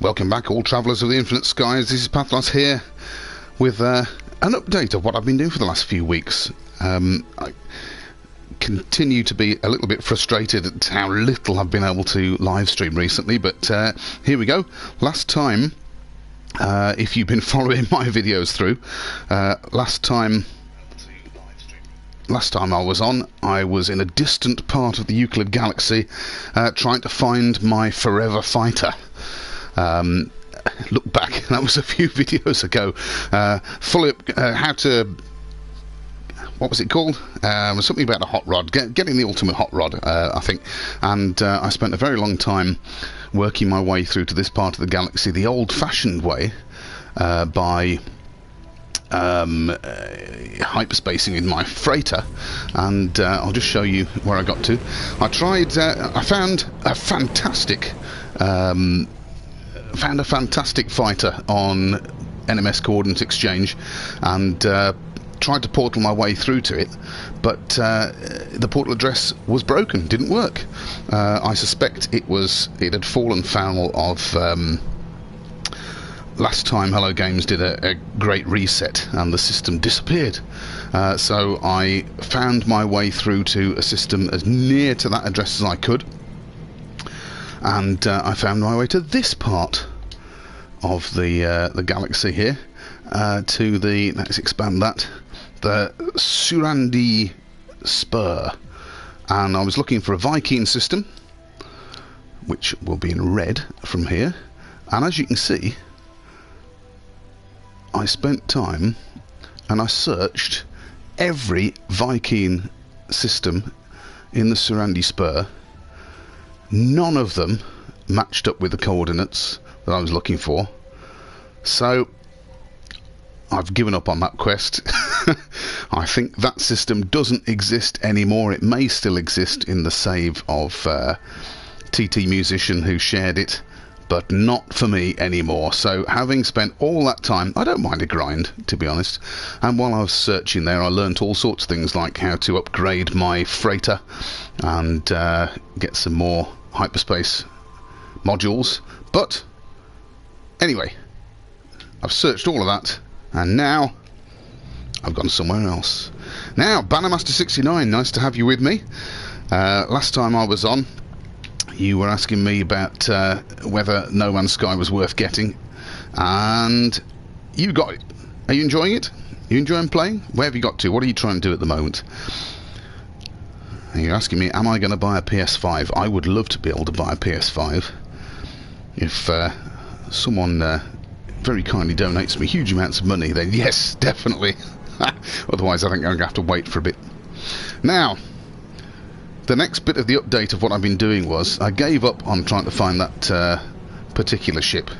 Welcome back, all travellers of the infinite skies. This is Pathlos here with an update of what I've been doing for the last few weeks. I continue to be a little bit frustrated at how little I've been able to live stream recently, but here we go. Last time, if you've been following my videos through, last time I was on, I was in a distant part of the Euclid Galaxy trying to find my forever fighter. Look back, that was a few videos ago. Fully how to, what was it called? Something about a hot rod, getting the ultimate hot rod, I think. And I spent a very long time working my way through to this part of the galaxy the old-fashioned way, by hyperspacing in my freighter, and I'll just show you where I got to. I found a fantastic fighter on NMS Coordinate Exchange, and tried to portal my way through to it, but the portal address was broken, didn't work. I suspect it had fallen foul of last time Hello Games did a great reset and the system disappeared. So I found my way through to a system as near to that address as I could, and I found my way to this part of the galaxy here, to the, let's expand that, the Surandi Spur, and I was looking for a Vy'keen system, which will be in red from here, and as you can see, I spent time and I searched every Vy'keen system in the Surandi Spur. None of them matched up with the coordinates that I was looking for, so I've given up on that quest. I think that system doesn't exist anymore. It may still exist in the save of TT Musician who shared it, but not for me anymore. So having spent all that time, I don't mind a grind, to be honest, and while I was searching there I learnt all sorts of things, like how to upgrade my freighter and get some more hyperspace modules. But anyway, I've searched all of that, and now I've gone somewhere else. Now, Bannermaster69, nice to have you with me. Last time I was on, you were asking me about whether No Man's Sky was worth getting, and you got it. Are you enjoying it? Are you enjoying playing? Where have you got to? What are you trying to do at the moment? And you're asking me, am I going to buy a PS5? I would love to be able to buy a PS5 if someone very kindly donates me huge amounts of money. Then yes, definitely. Otherwise I think I'm going to have to wait for a bit. Now, the next bit of the update of what I've been doing was I gave up on trying to find that particular ship,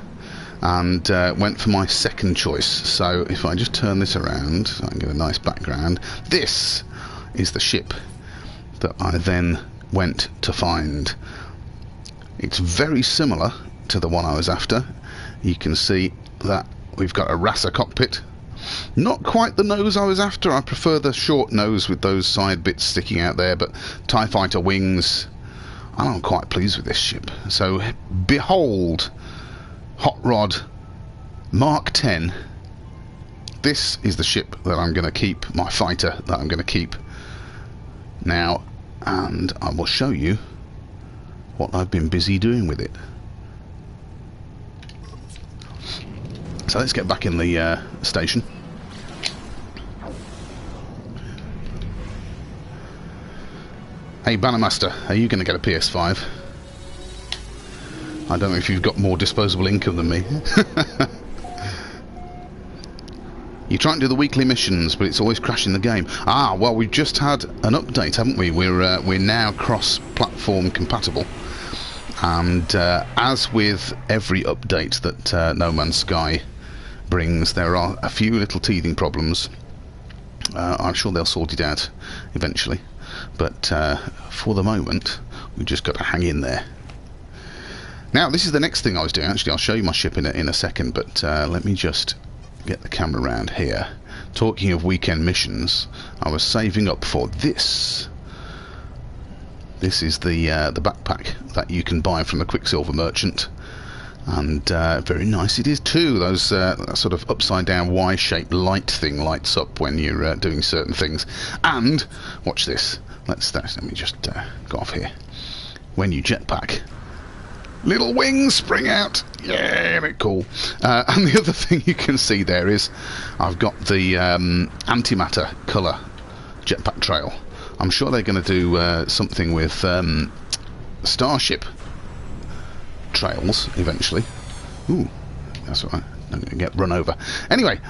and went for my second choice. So if I just turn this around, I can get a nice background. This is the ship that I then went to find. It's very similar to the one I was after. You can see that we've got a Rasa cockpit. Not quite the nose I was after. I prefer the short nose with those side bits sticking out there, but TIE fighter wings. I'm quite pleased with this ship. So behold, Hot Rod Mark 10. This is the ship that I'm going to keep, my fighter that I'm going to keep now, and I will show you what I've been busy doing with it. So let's get back in the station. Hey Bannermaster, are you going to get a PS5? I don't know if you've got more disposable income than me. You're trying to do the weekly missions, but it's always crashing the game. Ah, well, we've just had an update, haven't we? We're now cross-platform compatible. And as with every update that No Man's Sky brings, there are a few little teething problems. I'm sure they'll sort it out eventually, but for the moment we've just got to hang in there. Now, this is the next thing I was doing. Actually, I'll show you my ship in a second, but let me just get the camera around here. Talking of weekend missions, I was saving up for this. This is the backpack that you can buy from the Quicksilver Merchant. And very nice it is too. Those that sort of upside down Y-shaped light thing lights up when you're doing certain things. And watch this. Let me just go off here. When you jetpack, little wings spring out. Yeah, they're cool. And the other thing you can see there is I've got the antimatter colour jetpack trail. I'm sure they're going to do something with Starship trails eventually. Ooh, that's all right. I'm going to get run over. Anyway,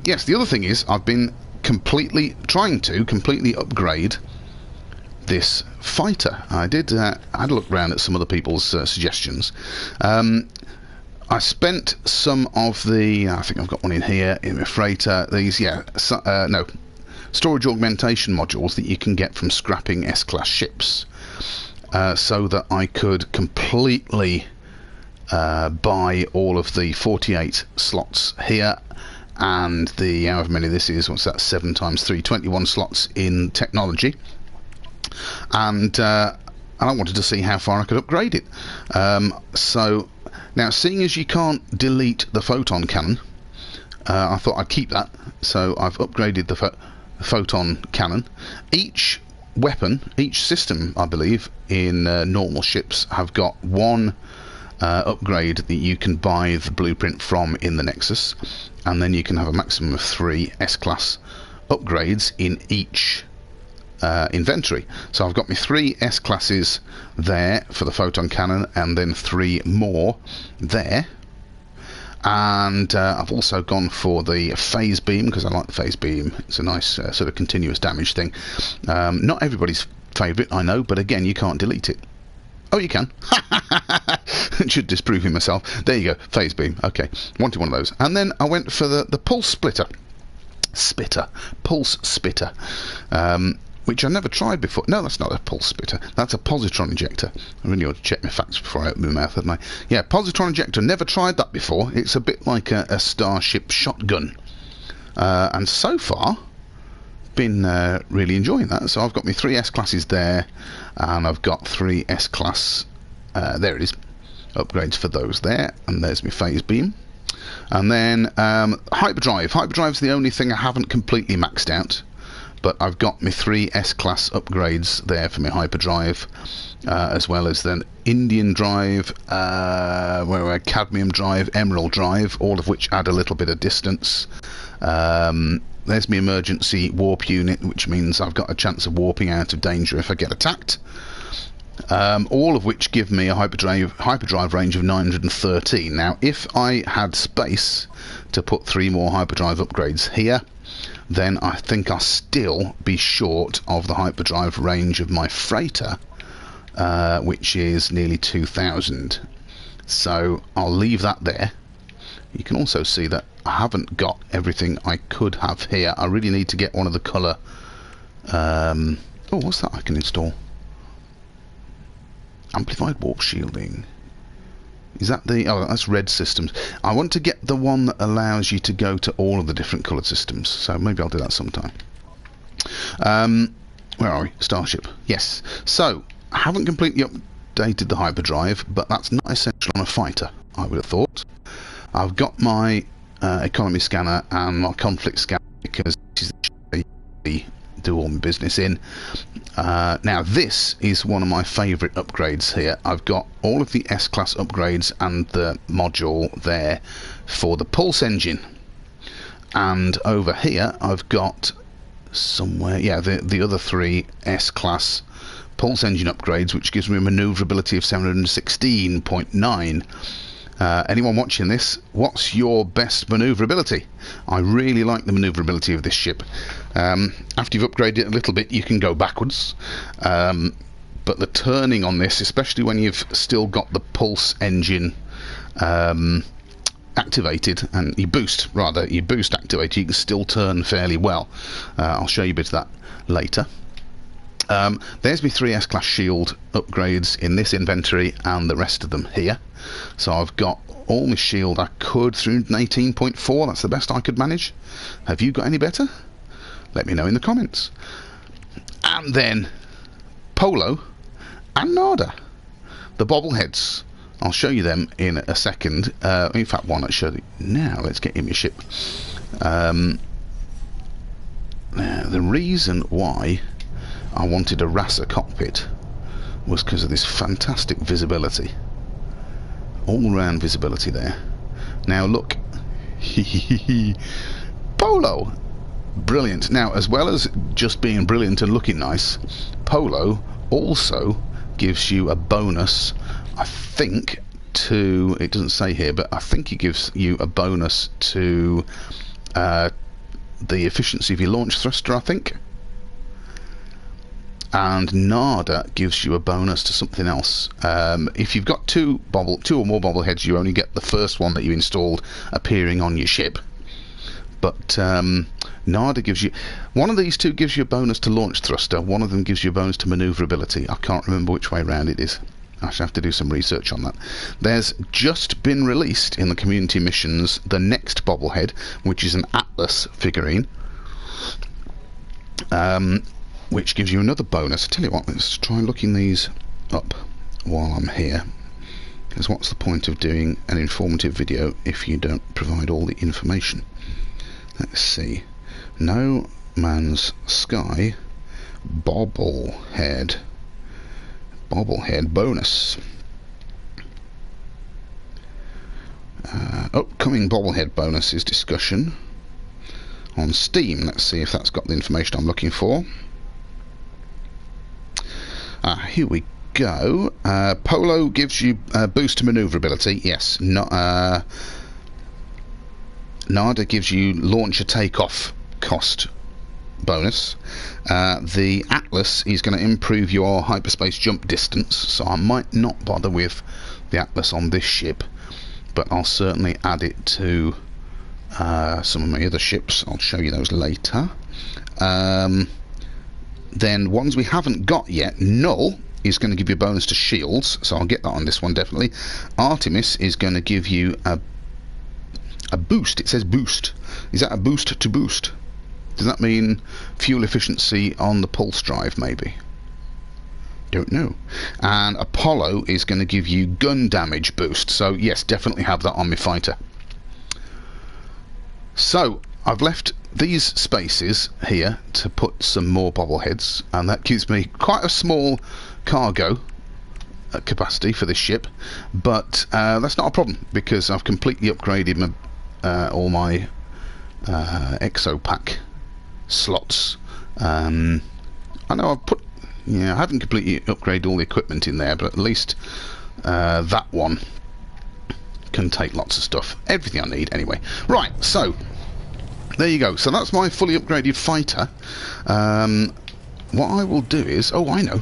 yes, the other thing is I've been trying to completely upgrade this fighter. I had a look around at some other people's suggestions. I spent some of the, I think I've got one in here in my freighter, these, storage augmentation modules that you can get from scrapping S-class ships, so that I could completely buy all of the 48 slots here and the, however many this is, what's that, 7 times 3, 21 slots in technology. And I wanted to see how far I could upgrade it. So now, seeing as you can't delete the photon cannon, I thought I'd keep that. So I've upgraded the photon cannon. Each weapon, each system, I believe, in normal ships have got one upgrade that you can buy the blueprint from in the Nexus, and then you can have a maximum of 3 S-class upgrades in each inventory. So I've got my 3 S-classes there for the photon cannon, and then 3 more there. And I've also gone for the phase beam, because I like the phase beam. It's a nice sort of continuous damage thing. Not everybody's favourite, I know, but again, you can't delete it. Oh, you can. Should disproving myself. There you go, phase beam. Okay, wanted one of those. And then I went for the pulse splitter. Pulse spitter. Which I never tried before. No, that's not a pulse splitter. That's a positron injector. I really ought to check my facts before I open my mouth, hadn't I? Yeah, positron injector. Never tried that before. It's a bit like a Starship shotgun. And so far, been really enjoying that. So I've got my 3 S-classes there, and I've got 3 S-class, there it is, upgrades for those there. And there's my phase beam. And then hyperdrive. Hyperdrive's the only thing I haven't completely maxed out. But I've got my 3 S-class upgrades there for my hyperdrive, as well as the Indian drive, cadmium drive, emerald drive, all of which add a little bit of distance. There's my emergency warp unit, which means I've got a chance of warping out of danger if I get attacked. All of which give me a hyperdrive range of 913. Now, if I had space to put 3 more hyperdrive upgrades here, then I think I'll still be short of the hyperdrive range of my freighter, which is nearly 2,000. So I'll leave that there. You can also see that I haven't got everything I could have here. I really need to get one of the colour... oh, what's that I can install? Amplified warp shielding. Is that the... oh, that's red systems. I want to get the one that allows you to go to all of the different coloured systems. So maybe I'll do that sometime. Where are we? Starship. Yes. So, I haven't completely updated the hyperdrive, but that's not essential on a fighter, I would have thought. I've got my economy scanner and my conflict scanner, because this is the do all my business in. Now this is one of my favourite upgrades here. I've got all of the S-class upgrades and the module there for the pulse engine, and over here I've got somewhere, yeah, the other 3 S-class pulse engine upgrades, which gives me a manoeuvrability of 716.9. Anyone watching this, what's your best manoeuvrability? I really like the manoeuvrability of this ship. After you've upgraded it a little bit, you can go backwards, but the turning on this, especially when you've still got the pulse engine activated, and you boost activated, you can still turn fairly well. I'll show you a bit of that later. There's my 3 S-class shield upgrades in this inventory, and the rest of them here. So I've got all my shield I could through 18.4. That's the best I could manage. Have you got any better? Let me know in the comments. And then Polo and Nada, the bobbleheads. I'll show you them in a second. In fact, why not show you now? Let's get in your ship. Now, the reason why I wanted a Rasa cockpit was because of this fantastic visibility. All-round visibility there. Now look. Polo! Brilliant. Now, as well as just being brilliant and looking nice, Polo also gives you a bonus, I think, to, it doesn't say here, but I think it gives you a bonus to the efficiency of your launch thruster, I think. And Narda gives you a bonus to something else. If you've got two or more bobbleheads, you only get the first one that you installed appearing on your ship. But Narda gives you, one of these two gives you a bonus to launch thruster, one of them gives you a bonus to manoeuvrability. I can't remember which way round it is. I should have to do some research on that. There's just been released in the community missions the next bobblehead, which is an Atlas figurine, which gives you another bonus. I tell you what, let's try looking these up while I'm here, because what's the point of doing an informative video if you don't provide all the information? Let's see. No Man's Sky bobblehead bonus. Upcoming bobblehead bonuses discussion on Steam. Let's see if that's got the information I'm looking for. Here we go. Polo gives you a boost to manoeuvrability. Yes. Narda gives you launcher takeoff cost bonus. The Atlas is going to improve your hyperspace jump distance, so I might not bother with the Atlas on this ship, but I'll certainly add it to some of my other ships. I'll show you those later. Then ones we haven't got yet, Null is going to give you a bonus to shields, so I'll get that on this one definitely. Artemis is going to give you a boost. It says boost. Is that a boost to boost? Does that mean fuel efficiency on the pulse drive, maybe? Don't know. And Apollo is going to give you gun damage boost, so yes, definitely have that on my fighter. So I've left these spaces here to put some more bobbleheads, and that gives me quite a small cargo capacity for this ship, but that's not a problem because I've completely upgraded my all my exopack slots. I know I've put, I haven't completely upgraded all the equipment in there, but at least that one can take lots of stuff, everything I need anyway. Right, so there you go. So that's my fully upgraded fighter. What I will do is, oh, I know,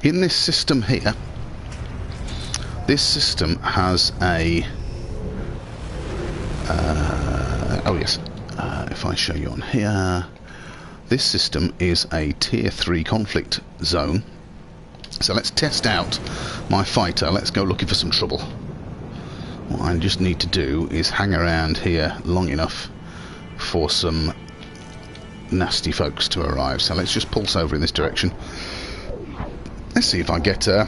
in this system here, this system has a oh yes, if I show you on here, this system is a tier 3 conflict zone. So let's test out my fighter. Let's go looking for some trouble. What I just need to do is hang around here long enough for some nasty folks to arrive. So let's just pulse over in this direction. Let's see if I get a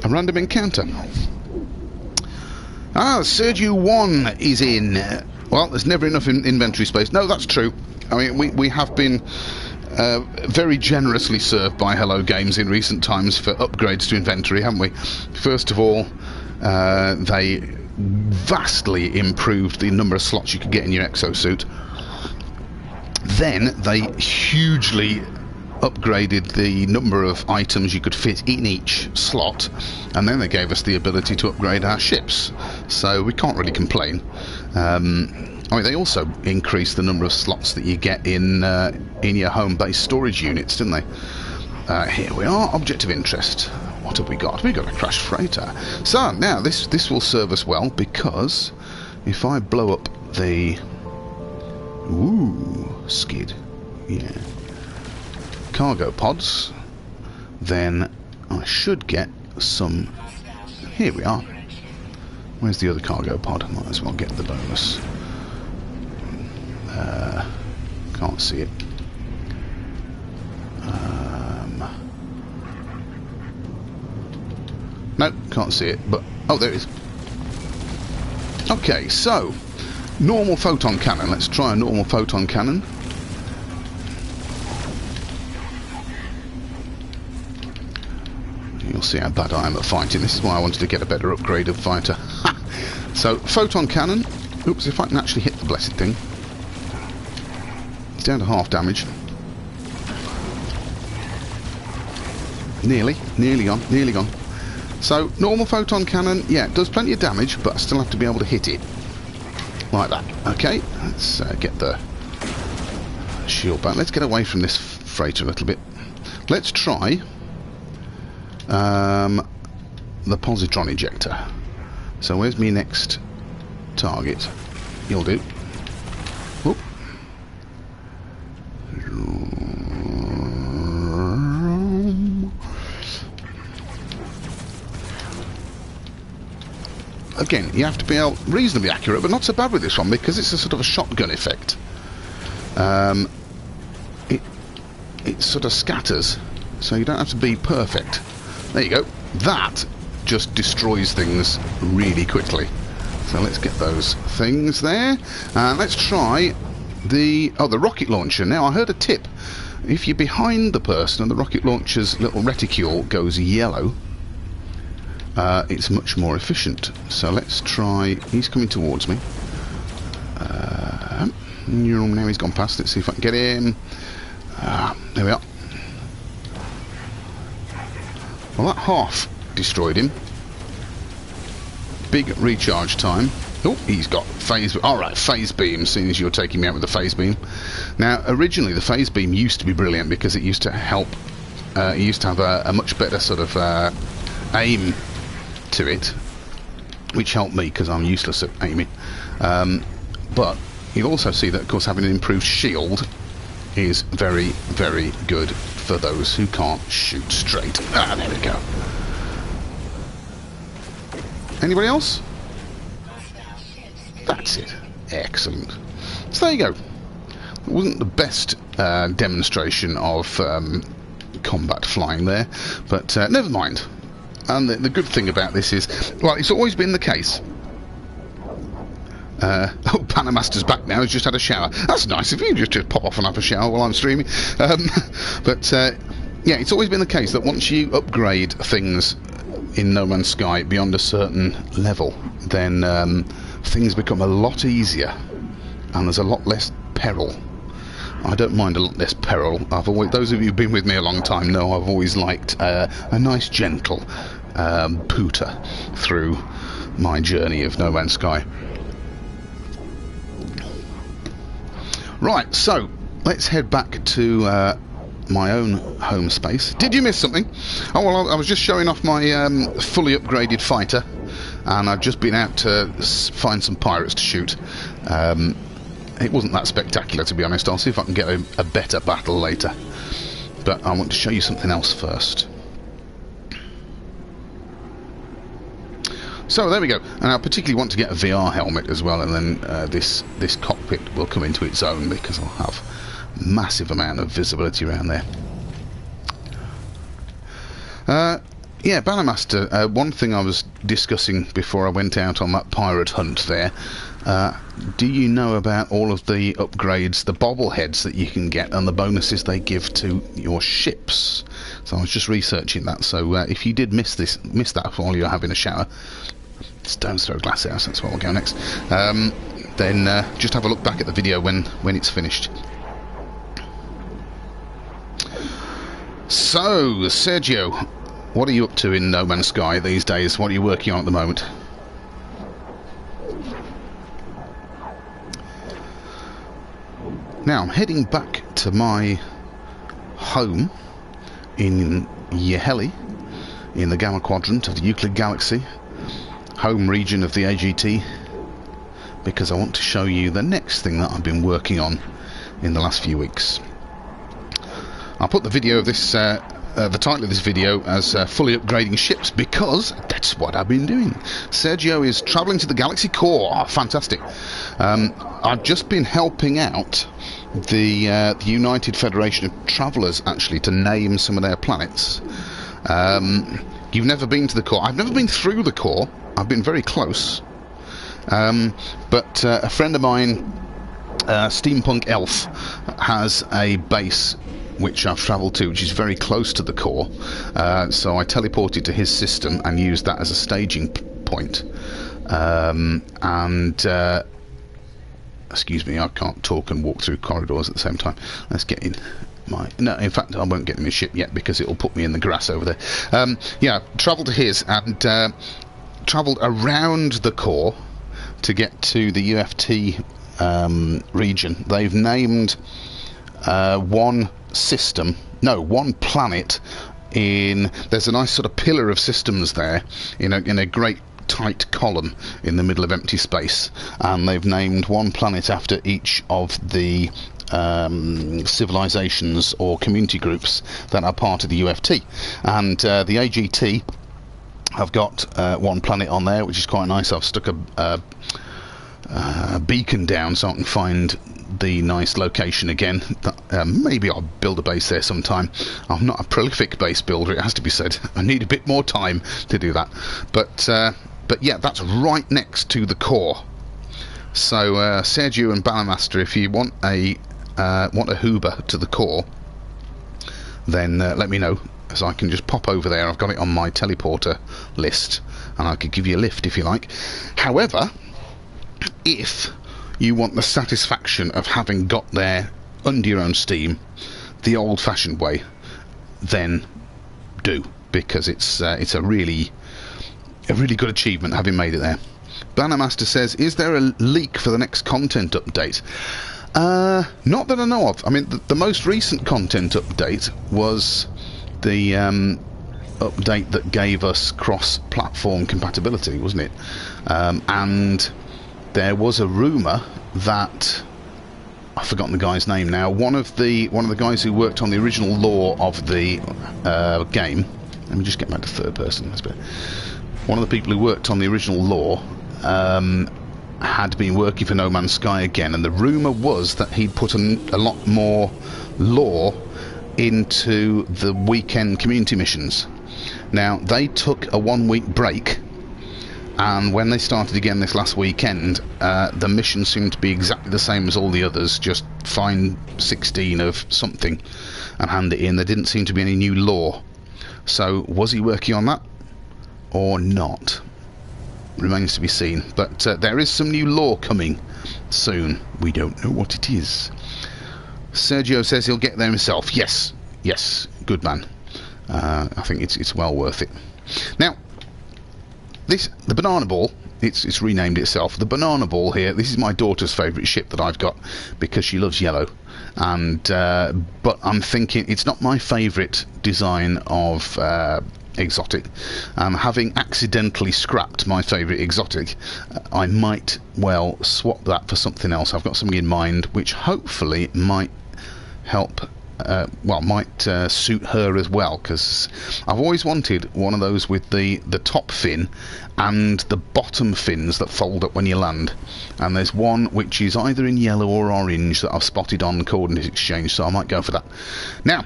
random encounter. Sergio 1 is in. Well, there's never enough inventory space. No, that's true. I mean, we have been very generously served by Hello Games in recent times for upgrades to inventory, haven't we? First of all, they vastly improved the number of slots you could get in your exosuit. Then they hugely upgraded the number of items you could fit in each slot, and then they gave us the ability to upgrade our ships, so we can't really complain. I mean, they also increased the number of slots that you get in your home-based storage units, didn't they? Here we are, object of interest. What have we got? We've got a crashed freighter. So now this will serve us well, because if I blow up the skid, yeah, cargo pods, then I should get some. Here we are. Where's the other cargo pod? Might as well get the bonus. Can't see it. No, can't see it, but oh, there it is. Okay, so normal photon cannon. Let's try a normal photon cannon. You'll see how bad I am at fighting. This is why I wanted to get a better upgrade of fighter. So, photon cannon. Oops, if I can actually hit the blessed thing. It's down to half damage. Nearly gone. So, normal photon cannon, yeah, it does plenty of damage, but I still have to be able to hit it. Like that. Okay, let's get the shield back. Let's get away from this freighter a little bit. Let's try the positron ejector. So where's my next target? You'll do. Whoop. Again, you have to be reasonably accurate, but not so bad with this one because it's a sort of a shotgun effect. It sort of scatters, so you don't have to be perfect. There you go. That just destroys things really quickly. So let's get those things there. Let's try the rocket launcher. Now, I heard a tip. If you're behind the person and the rocket launcher's little reticule goes yellow, it's much more efficient. So let's try. He's coming towards me. Now he's gone past. Let's see if I can get him. There we are. Well, that half destroyed him. Big recharge time. Oh, he's got phase. Alright, phase beam, seeing as you're taking me out with the phase beam. Now, originally the phase beam used to be brilliant because it used to help. It used to have a much better sort of aim to it, which helped me because I'm useless at aiming. But you'll also see that, of course, having an improved shield is very, very good for those who can't shoot straight. There we go. Anybody else? That's it. Excellent. So there you go. It wasn't the best demonstration of combat flying there, but never mind. And the good thing about this is, well, it's always been the case. Oh, Panamaster's back now. He's just had a shower. That's nice of you. Just pop off and have a shower while I'm streaming. But yeah, it's always been the case that once you upgrade things in No Man's Sky beyond a certain level, then things become a lot easier, and there's a lot less peril. I don't mind a lot less peril. Those of you who've been with me a long time know I've always liked a nice gentle pooter through my journey of No Man's Sky. Right, so let's head back to my own home space. Did you miss something? Oh, well, I was just showing off my fully upgraded fighter, and I've just been out to find some pirates to shoot. It wasn't that spectacular, to be honest. I'll see if I can get a better battle later. But I want to show you something else first. So there we go. And I particularly want to get a VR helmet as well, and then this cockpit will come into its own because I'll have a massive amount of visibility around there. Yeah, Bannermaster, one thing I was discussing before I went out on that pirate hunt there, do you know about all of the upgrades, the bobbleheads that you can get and the bonuses they give to your ships? So I was just researching that, so if you did miss that while you're having a shower, Stones Throw Glass House, that's where we'll go next, then just have a look back at the video when it's finished. So, Sergio, what are you up to in No Man's Sky these days? What are you working on at the moment? Now, I'm heading back to my home in Yeheli, in the Gamma Quadrant of the Euclid Galaxy, home region of the AGT, because I want to show you the next thing that I've been working on in the last few weeks. I'll put the video of this, the title of this video as fully upgrading ships, because that's what I've been doing. Sergio is travelling to the Galaxy Core. Oh, fantastic. I've just been helping out the United Federation of Travellers, actually, to name some of their planets. You've never been to the core. I've never been through the core. I've been very close. But a friend of mine, Steampunk Elf, has a base which I've travelled to, which is very close to the core. So I teleported to his system and used that as a staging point. Excuse me, I can't talk and walk through corridors at the same time. Let's get in my... No, in fact, I won't get in my ship yet because it'll put me in the grass over there. Yeah, travelled to his and travelled around the core to get to the UFT region. They've named one planet in... There's a nice sort of pillar of systems there in a great tight column in the middle of empty space, and they've named one planet after each of the civilizations or community groups that are part of the UFT. And the AGT have got one planet on there, which is quite nice. I've stuck a beacon down so I can find the nice location again. Maybe I'll build a base there sometime. I'm not a prolific base builder, it has to be said. I need a bit more time to do that. But yeah, that's right next to the core. So Sergio and Bannermaster, if you want a Hoover to the core, then let me know, as I can just pop over there. I've got it on my teleporter list, and I could give you a lift if you like. However, if you want the satisfaction of having got there under your own steam, the old-fashioned way, then do, because it's a really good achievement having made it there. Bannermaster says, is there a leak for the next content update? Not that I know of. I mean, the most recent content update was the update that gave us cross-platform compatibility, wasn't it? And there was a rumour that... I've forgotten the guy's name now. One of the guys who worked on the original lore of the game... Let me just get back to third person. That's better. One of the people who worked on the original lore had been working for No Man's Sky again, and the rumour was that he'd put a lot more lore into the weekend community missions. Now, they took a 1 week break, and when they started again this last weekend, the mission seemed to be exactly the same as all the others, just find 16 of something and hand it in. There didn't seem to be any new lore. So, was he working on that or not? Remains to be seen. But there is some new lore coming soon. We don't know what it is. Sergio says he'll get there himself. Yes, good man. I think it's well worth it. Now, the Banana Ball, it's renamed itself. The Banana Ball here, this is my daughter's favourite ship that I've got because she loves yellow. And but I'm thinking it's not my favourite design of exotic. Having accidentally scrapped my favourite exotic, I might well swap that for something else. I've got something in mind which hopefully might help, might suit her as well, because I've always wanted one of those with the top fin and the bottom fins that fold up when you land. And there's one which is either in yellow or orange that I've spotted on Coordinate Exchange, so I might go for that. Now,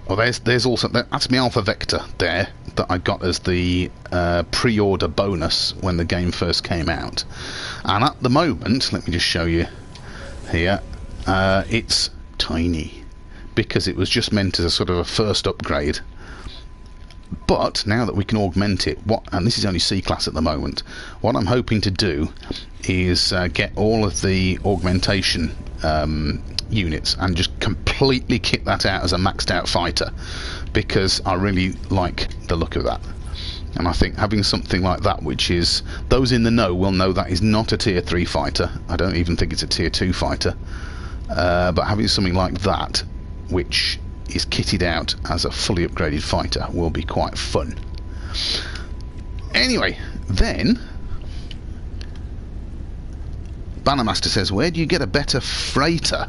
well, there's also... That's my Alpha Vector there that I got as the pre-order bonus when the game first came out. And at the moment, let me just show you here, it's tiny because it was just meant as a sort of a first upgrade. But now that we can augment it, and this is only C-class at the moment, what I'm hoping to do is get all of the augmentation units and just completely kit that out as a maxed out fighter, because I really like the look of that. And I think having something like that, which is, those in the know will know that is not a tier 3 fighter. I don't even think it's a tier 2 fighter. But having something like that, which is kitted out as a fully upgraded fighter, will be quite fun. Anyway, then Bannermaster says, where do you get a better freighter?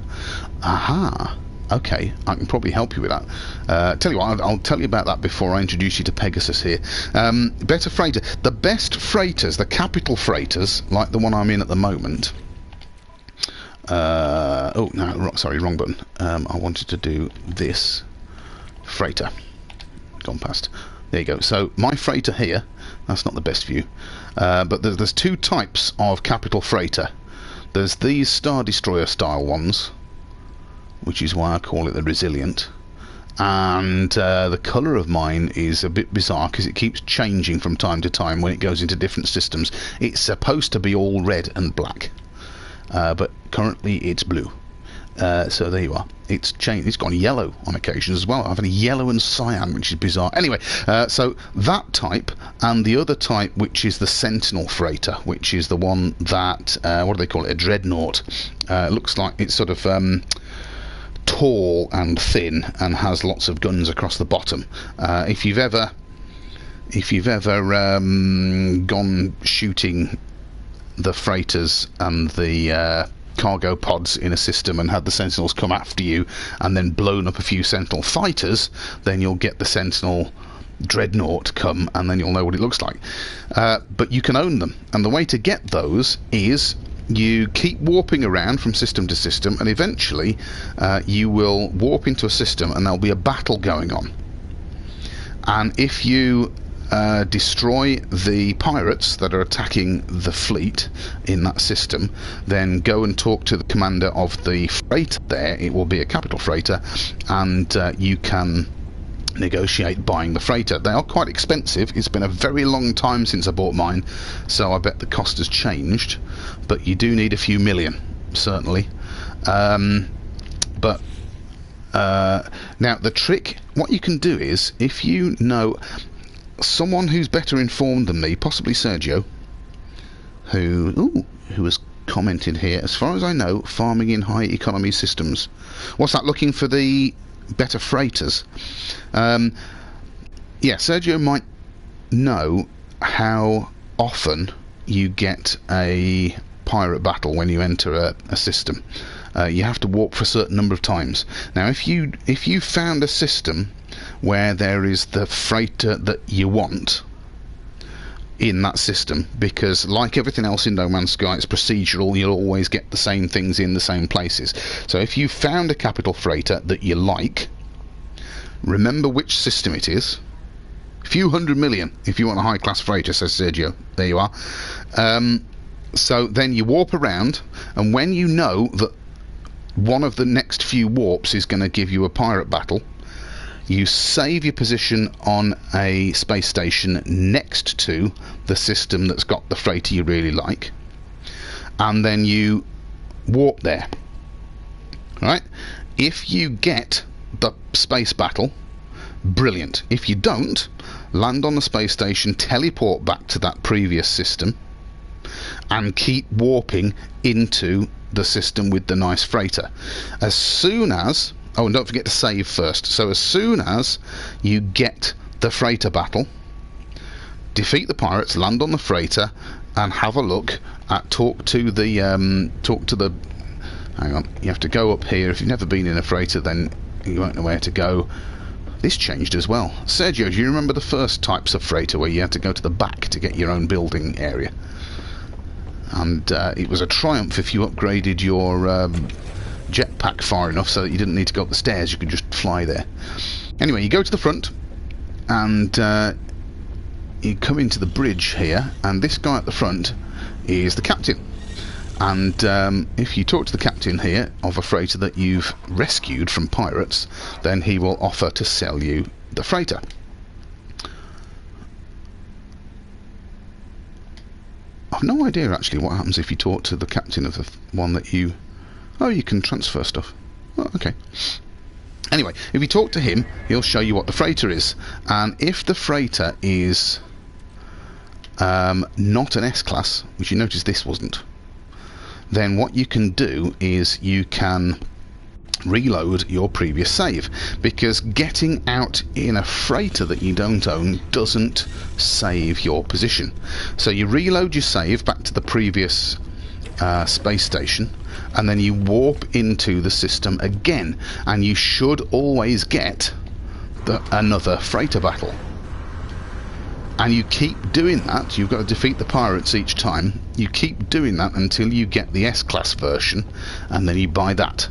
Aha, okay, I can probably help you with that. Tell you what, I'll tell you about that before I introduce you to Pegasus here. Better freighter. The best freighters, the capital freighters, like the one I'm in at the moment. Oh, no, sorry, wrong button. I wanted to do this. Freighter. Gone past. There you go. So, my freighter here, that's not the best view. But there's two types of capital freighter. There's these Star Destroyer style ones, which is why I call it the Resilient. And the colour of mine is a bit bizarre because it keeps changing from time to time when it goes into different systems. It's supposed to be all red and black, but currently it's blue. So there you are. It's changed. It's gone yellow on occasions as well. I've had a yellow and cyan, which is bizarre. Anyway, so that type, and the other type, which is the Sentinel freighter, which is the one that what do they call it? A dreadnought. Looks like it's sort of tall and thin and has lots of guns across the bottom. If you've ever gone shooting the freighters and the cargo pods in a system and had the Sentinels come after you and then blown up a few Sentinel fighters, then you'll get the Sentinel dreadnought come and then you'll know what it looks like. But you can own them, and the way to get those is you keep warping around from system to system, and eventually you will warp into a system and there'll be a battle going on. And if you destroy the pirates that are attacking the fleet in that system, then go and talk to the commander of the freighter there. It will be a capital freighter, and you can negotiate buying the freighter. They are quite expensive. It's been a very long time since I bought mine, so I bet the cost has changed, but you do need a few million, certainly. But now the trick, what you can do is, if you know someone who's better informed than me, possibly Sergio, who has commented here, as far as I know, farming in high economy systems. What's that, looking for the better freighters? Yeah, Sergio might know how often you get a pirate battle when you enter a system. You have to warp for a certain number of times. Now, if you found a system where there is the freighter that you want in that system, because like everything else in No Man's Sky, it's procedural, you'll always get the same things in the same places. So if you found a capital freighter that you like, remember which system it is. A few hundred million if you want a high class freighter, says Sergio. There you are. So then you warp around, and when you know that one of the next few warps is going to give you a pirate battle, you save your position on a space station next to the system that's got the freighter you really like, and then you warp there. Right? If you get the space battle, brilliant. If you don't, land on the space station, teleport back to that previous system, and keep warping into the system with the nice freighter. As soon as, oh, and don't forget to save first. So as soon as you get the freighter battle, defeat the pirates, land on the freighter, and have a look at talk to the hang on, you have to go up here. If you've never been in a freighter, then you won't know where to go. This changed as well. Sergio, do you remember the first types of freighter where you had to go to the back to get your own building area? And it was a triumph if you upgraded your jetpack far enough so that you didn't need to go up the stairs, you could just fly there. Anyway, you go to the front and you come into the bridge here, and this guy at the front is the captain. And if you talk to the captain here of a freighter that you've rescued from pirates, then he will offer to sell you the freighter. I've no idea actually what happens if you talk to the captain of the one that you... Oh, you can transfer stuff. Oh, okay. Anyway, if you talk to him, he'll show you what the freighter is. And if the freighter is not an S-class, which you notice this wasn't, then what you can do is you can reload your previous save, because getting out in a freighter that you don't own doesn't save your position. So you reload your save back to the previous space station, and then you warp into the system again, and you should always get another freighter battle. And you keep doing that. You've got to defeat the pirates each time. You keep doing that until you get the S-class version, and then you buy that.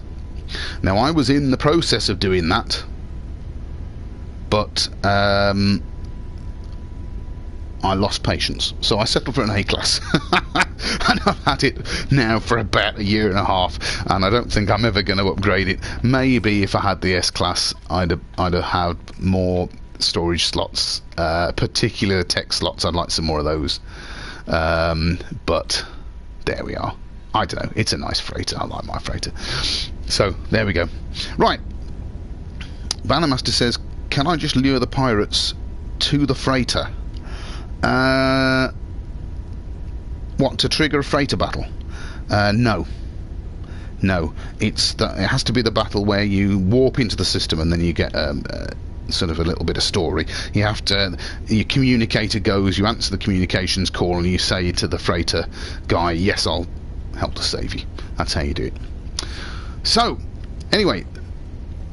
Now, I was in the process of doing that, but I lost patience, so I settled for an A class. And I've had it now for about a year and a half, and I don't think I'm ever going to upgrade it. Maybe if I had the S class, I'd have had more storage slots, particular tech slots. I'd like some more of those, but there we are. I don't know, it's a nice freighter. I like my freighter. So there we go. Right, Bannermaster says, can I just lure the pirates to the freighter? What, to trigger a freighter battle? No. It has to be the battle where you warp into the system and then you get sort of a little bit of story. You have to, your communicator goes, you answer the communications call, and you say to the freighter guy, yes, I'll help to save you. That's how you do it. So anyway,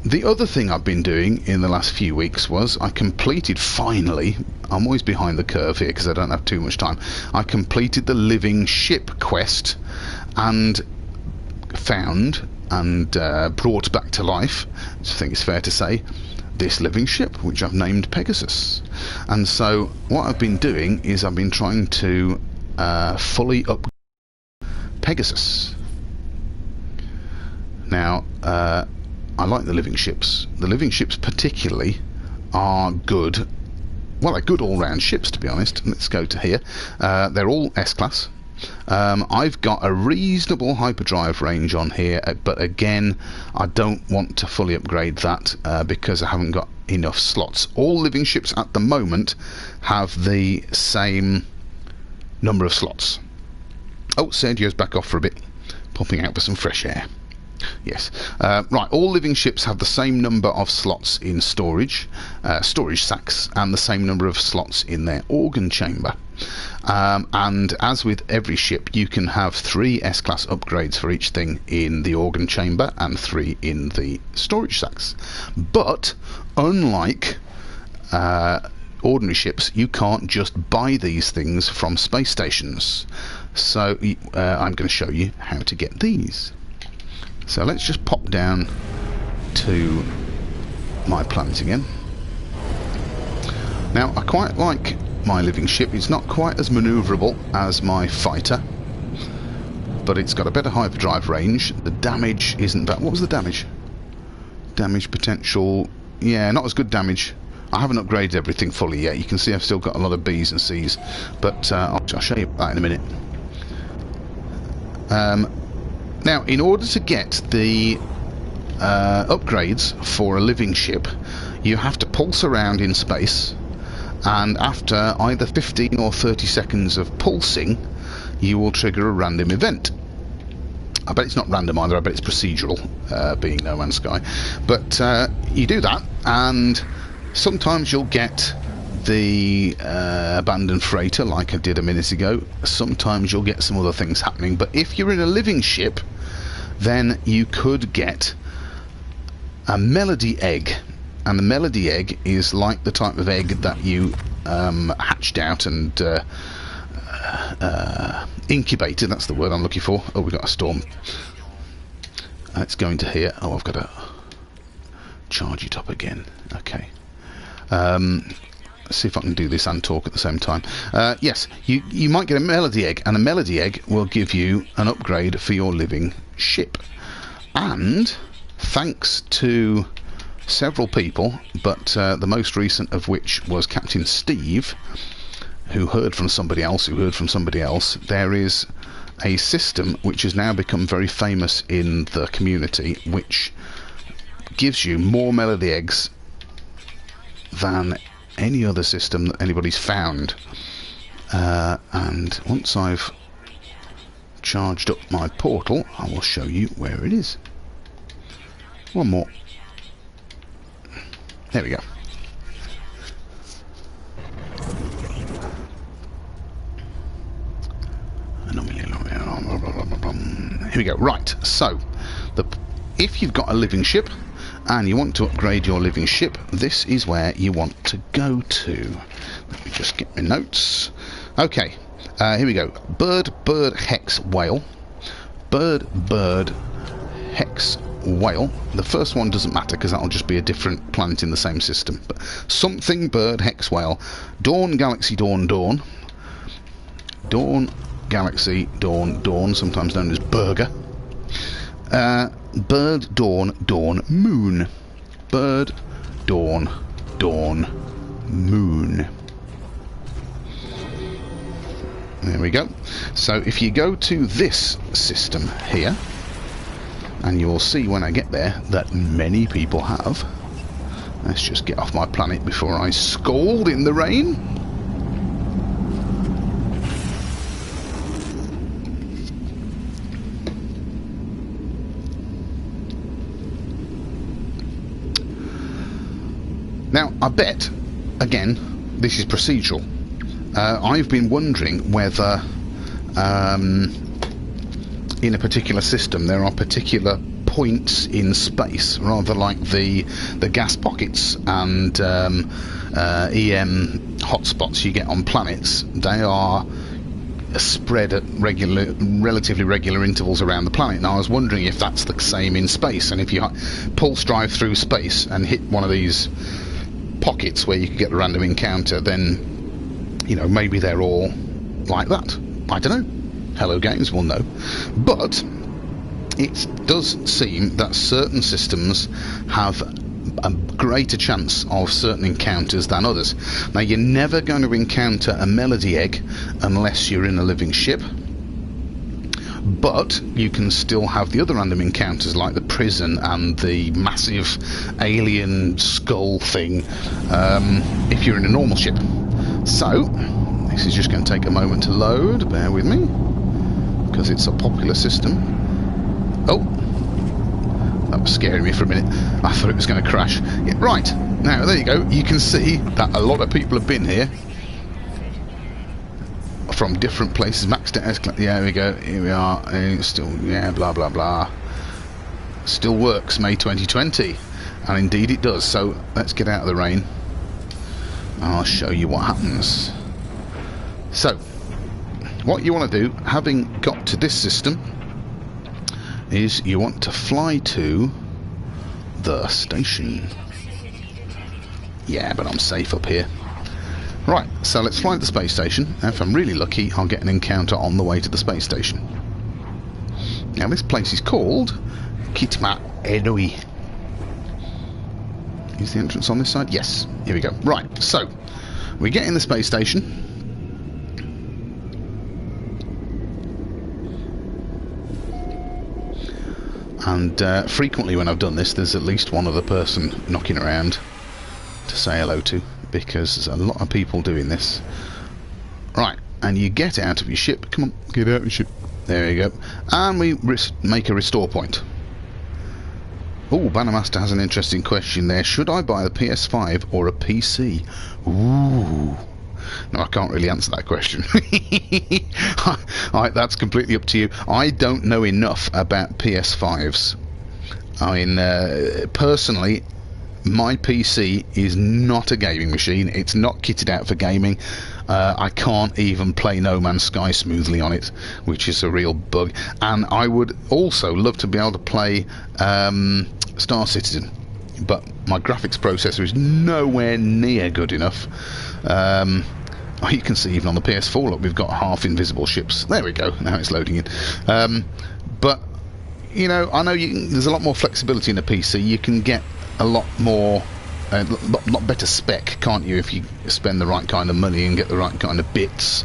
the other thing I've been doing in the last few weeks was I completed, finally, I'm always behind the curve here because I don't have too much time, I completed the living ship quest and found and brought back to life, I think it's fair to say, this living ship, which I've named Pegasus. And so what I've been doing is I've been trying to fully upgrade Pegasus. Now, I like the living ships. The living ships particularly are good. Well, they're good all-round ships, to be honest. Let's go to here. They're all S-Class. I've got a reasonable hyperdrive range on here, but again, I don't want to fully upgrade that because I haven't got enough slots. All living ships at the moment have the same number of slots. Oh, Sergio's back off for a bit, popping out for some fresh air. Yes. Right, all living ships have the same number of slots in storage sacks, and the same number of slots in their organ chamber. And as with every ship, you can have 3 S-Class upgrades for each thing in the organ chamber and 3 in the storage sacks. But unlike ordinary ships, you can't just buy these things from space stations. So I'm going to show you how to get these. So let's just pop down to my planet again. Now, I quite like my living ship. It's not quite as manoeuvrable as my fighter, but it's got a better hyperdrive range. The damage isn't bad. What was the damage? Damage potential, yeah, not as good damage. I haven't upgraded everything fully yet. You can see I've still got a lot of B's and C's, but I'll show you that in a minute. Now, in order to get the upgrades for a living ship, you have to pulse around in space, and after either 15 or 30 seconds of pulsing, you will trigger a random event. I bet it's not random either, I bet it's procedural, being No Man's Sky. But you do that, and sometimes you'll get the abandoned freighter like I did a minute ago. Sometimes you'll get some other things happening, but if you're in a living ship, then you could get a melody egg. And the melody egg is like the type of egg that you hatched out and incubated. That's the word I'm looking for. Oh, we've got a storm. Let's go into here. Oh, I've got to charge it up again. Okay. Let's see if I can do this and talk at the same time. Yes, you might get a melody egg, and a melody egg will give you an upgrade for your living ship. And thanks to several people, but the most recent of which was Captain Steve, who heard from somebody else, there is a system which has now become very famous in the community, which gives you more melody eggs than any other system that anybody's found. And once I've charged up my portal, I will show you where it is. One more. There we go. Here we go. Right, so if you've got a living ship and you want to upgrade your living ship, this is where you want to go to. Let me just get my notes. Okay, here we go. Bird, hex, whale. Bird, hex, whale. The first one doesn't matter because that'll just be a different planet in the same system. But something bird hex whale. Dawn Galaxy Dawn Dawn. Dawn Galaxy Dawn Dawn, sometimes known as Burger. Bird Dawn Dawn Moon. Bird Dawn Dawn Moon. There we go. So if you go to this system here, and you'll see when I get there that many people have. Let's just get off my planet before I scald in the rain. Now, I bet, again, this is procedural. I've been wondering whether in a particular system there are particular points in space, rather like the gas pockets and EM hotspots you get on planets. They are spread at relatively regular intervals around the planet. Now I was wondering if that's the same in space, and if you pulse drive through space and hit one of these pockets where you could get a random encounter, then you know, maybe they're all like that. I don't know. Hello Games will know. But it does seem that certain systems have a greater chance of certain encounters than others. Now, you're never going to encounter a melody egg unless you're in a living ship, but you can still have the other random encounters like the prison and the massive alien skull thing if you're in a normal ship. So this is just going to take a moment to load, bear with me, because it's a popular system. Oh, that was scaring me for a minute. I thought it was going to crash. Yeah, right, now there you go. You can see that a lot of people have been here from different places. Maxed out. Yeah, there we go. Here we are. Still, yeah, blah blah blah. Still works. May 2020, and indeed it does. So let's get out of the rain. I'll show you what happens. So, what you want to do, having got to this system, is you want to fly to the station. Yeah, but I'm safe up here. Right, so let's fly to the space station. If I'm really lucky, I'll get an encounter on the way to the space station. Now, this place is called Kitma Enui. Is the entrance on this side? Yes. Here we go. Right, so we get in the space station. And frequently when I've done this, there's at least one other person knocking around to say hello to, because there's a lot of people doing this. Right, and you get out of your ship. Come on, get out of your ship. There you go. And we make a restore point. Oh, Bannermaster has an interesting question there. Should I buy the PS5 or a PC? Ooh. No, I can't really answer that question. That's completely up to you. I don't know enough about PS5s. I mean, personally, my PC is not a gaming machine. It's not kitted out for gaming. I can't even play No Man's Sky smoothly on it, which is a real bug. And I would also love to be able to play Star Citizen, but my graphics processor is nowhere near good enough. You can see even on the PS4, look, we've got half invisible ships. There we go. Now it's loading in. But you know, I know there's a lot more flexibility in a PC. You can get a lot more, lot better spec, can't you, if you spend the right kind of money and get the right kind of bits.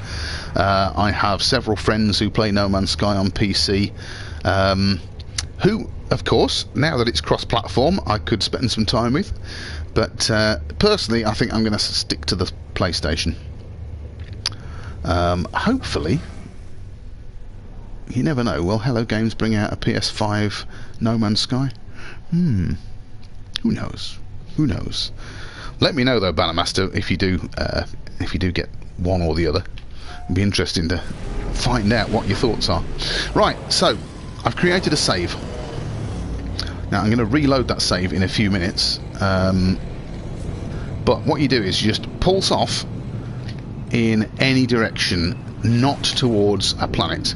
I have several friends who play No Man's Sky on PC, who, of course, now that it's cross-platform, I could spend some time with. But personally, I think I'm going to stick to the PlayStation. Hopefully, you never know. Will Hello Games bring out a PS5 No Man's Sky? Who knows? Who knows? Let me know though, Bannermaster, if you do get one or the other. It'd be interesting to find out what your thoughts are. Right, so I've created a save. Now I'm going to reload that save in a few minutes. But what you do is you just pulse off in any direction, not towards a planet,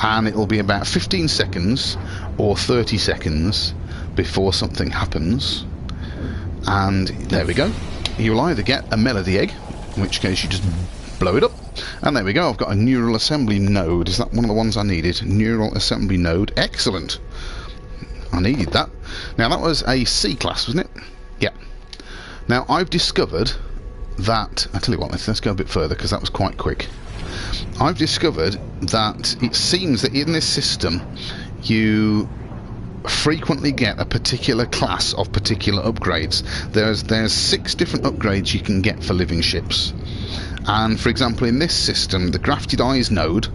and it will be about 15 seconds or 30 seconds before something happens. And there we go. You'll either get a melody egg, in which case you just blow it up. And there we go, I've got a neural assembly node. Is that one of the ones I needed? Neural assembly node. Excellent. I needed that. Now that was a C class, wasn't it? Yeah. Now I've discovered that... I tell you what, let's go a bit further because that was quite quick. I've discovered that it seems that in this system you frequently get a particular class of particular upgrades. There's 6 different upgrades you can get for living ships. And for example, in this system, the Grafted Eyes node,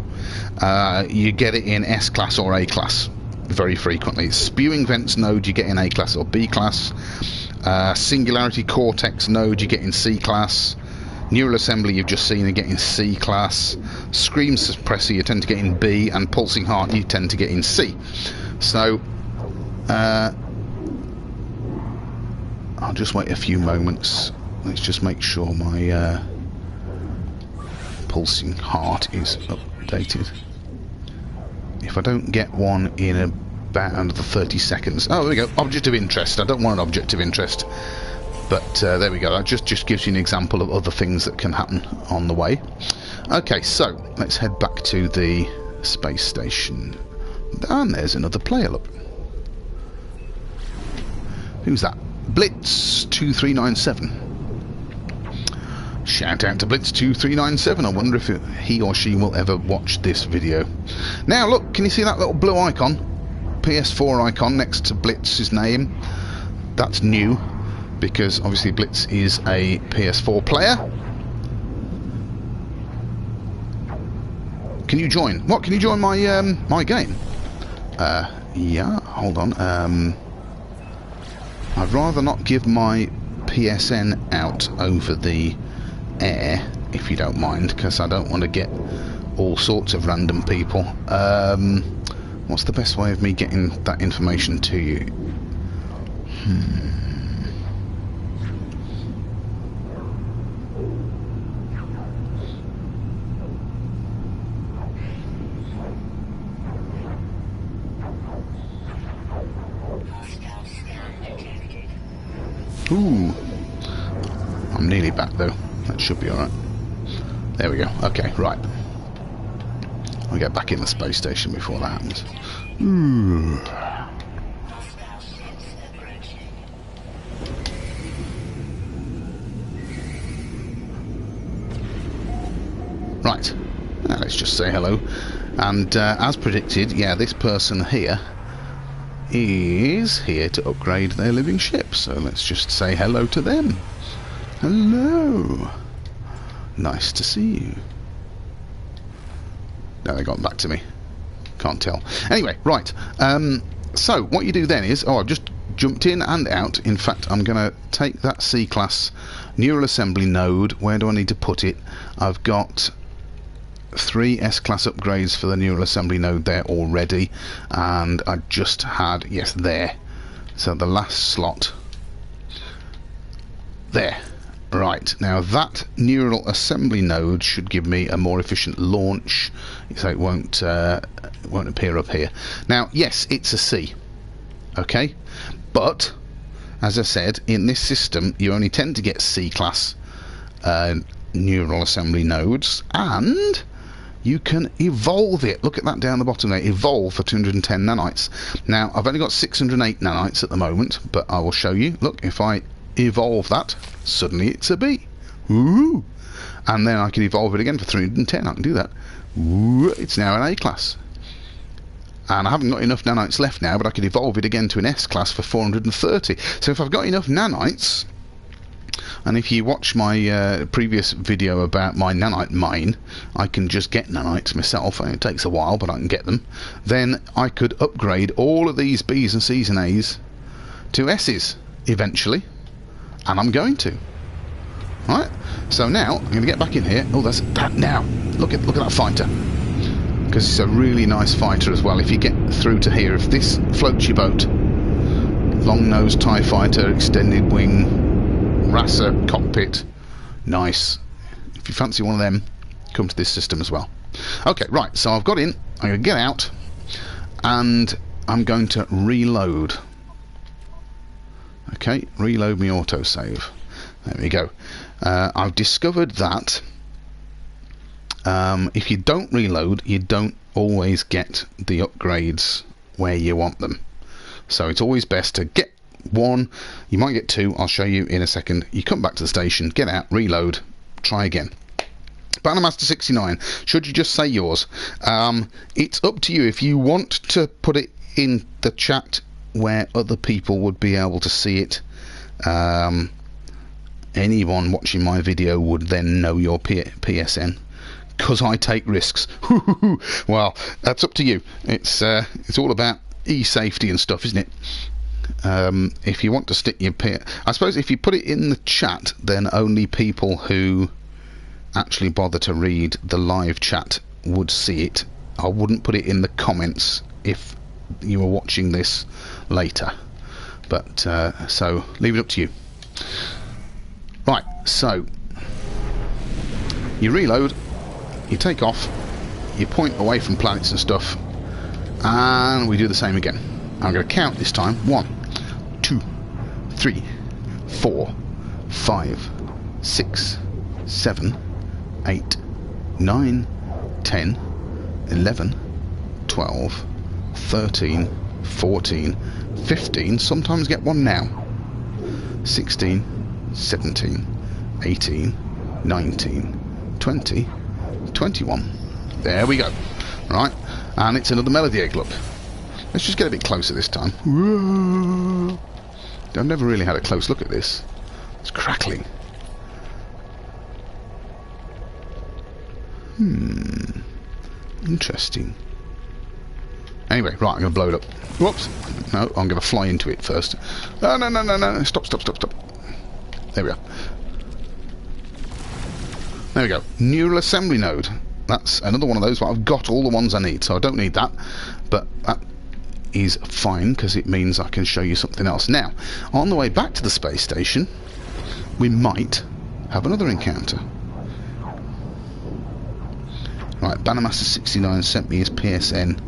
you get it in S class or A class very frequently. Spewing Vents node you get in A class or B class. Singularity Cortex node you get in C class. Neural Assembly you've just seen you get in C class. Scream Suppressor you tend to get in B, and Pulsing Heart you tend to get in C. So I'll just wait a few moments. Let's just make sure my Pulsing Heart is updated. If I don't get one in about another 30 seconds... Oh, there we go. Object of interest. I don't want an object of interest. But there we go. That just gives you an example of other things that can happen on the way. Okay, so let's head back to the space station. And there's another player, look. Who's that? Blitz 2397. Shout out to Blitz 2397. I wonder if he or she will ever watch this video. Now look, can you see that little blue icon? PS4 icon next to Blitz's name. That's new, because obviously Blitz is a PS4 player. Can you join? What? Can you join my my game? Yeah, hold on. I'd rather not give my PSN out over the air, if you don't mind, because I don't want to get all sorts of random people. What's the best way of me getting that information to you? Ooh, I'm nearly back though. That should be alright. There we go. Okay, right. I'll get back in the space station before that happens. Ooh. Right. Now let's just say hello. And as predicted, yeah, this person here is here to upgrade their living ship. So let's just say hello to them. Hello. Nice to see you. No, they got back to me. Can't tell. Anyway, right. So what you do then is... Oh, I've just jumped in and out. In fact, I'm going to take that C-class neural assembly node. Where do I need to put it? I've got 3 S-class upgrades for the neural assembly node there already. And I just had... Yes, there. So the last slot. There. Right, now that neural assembly node should give me a more efficient launch, so it won't appear up here. Now, yes, it's a C, okay, but as I said, in this system you only tend to get C-class neural assembly nodes, and you can evolve it. Look at that down the bottom there, evolve for 210 nanites. Now, I've only got 608 nanites at the moment, but I will show you. Look, if I evolve that, suddenly it's a B. Ooh. And then I can evolve it again for 310. I can do that. Ooh. It's now an A class. And I haven't got enough nanites left now, but I can evolve it again to an S class for 430. So if I've got enough nanites, and if you watch my previous video about my nanite mine, I can just get nanites myself, and it takes a while, but I can get them. Then I could upgrade all of these Bs and Cs and As to S's eventually. And I'm going to. Right? So now I'm going to get back in here. Oh, that's that now. Look at that fighter. Because it's a really nice fighter as well. If you get through to here, if this floats your boat, long-nosed TIE fighter, extended wing, Rasa cockpit, nice. If you fancy one of them, come to this system as well. Okay, right. So I've got in. I'm going to get out, and I'm going to reload. Okay, reload me autosave. There we go. I've discovered that if you don't reload, you don't always get the upgrades where you want them. So it's always best to get one. You might get two. I'll show you in a second. You come back to the station, get out, reload, try again. Bannermaster 69, should you just say yours? It's up to you. If you want to put it in the chat where other people would be able to see it, anyone watching my video would then know your PSN, because I take risks. Well, that's up to you. It's all about e-safety and stuff, isn't it? If you want to stick your I suppose if you put it in the chat, then only people who actually bother to read the live chat would see it. I wouldn't put it in the comments if you were watching this later, but so leave it up to you. Right, so you reload, you take off, you point away from planets and stuff, and we do the same again. I'm going to count this time. 1, 2, 3, 4, 5, 6, 7, 8, 9, 10, 11, 12, 13, 14, 15, sometimes get one now, 16, 17, 18, 19, 20, 21. There we go. Right, and it's another melody egg. Look, let's just get a bit closer this time. I've never really had a close look at this. It's crackling. Interesting. Anyway, right, I'm going to blow it up. Whoops. No, I'm going to fly into it first. No. Stop. There we go. There we go. Neural assembly node. That's another one of those. I've got all the ones I need, so I don't need that. But that is fine, because it means I can show you something else. Now, on the way back to the space station, we might have another encounter. Right, Bannermaster 69 sent me his PSN.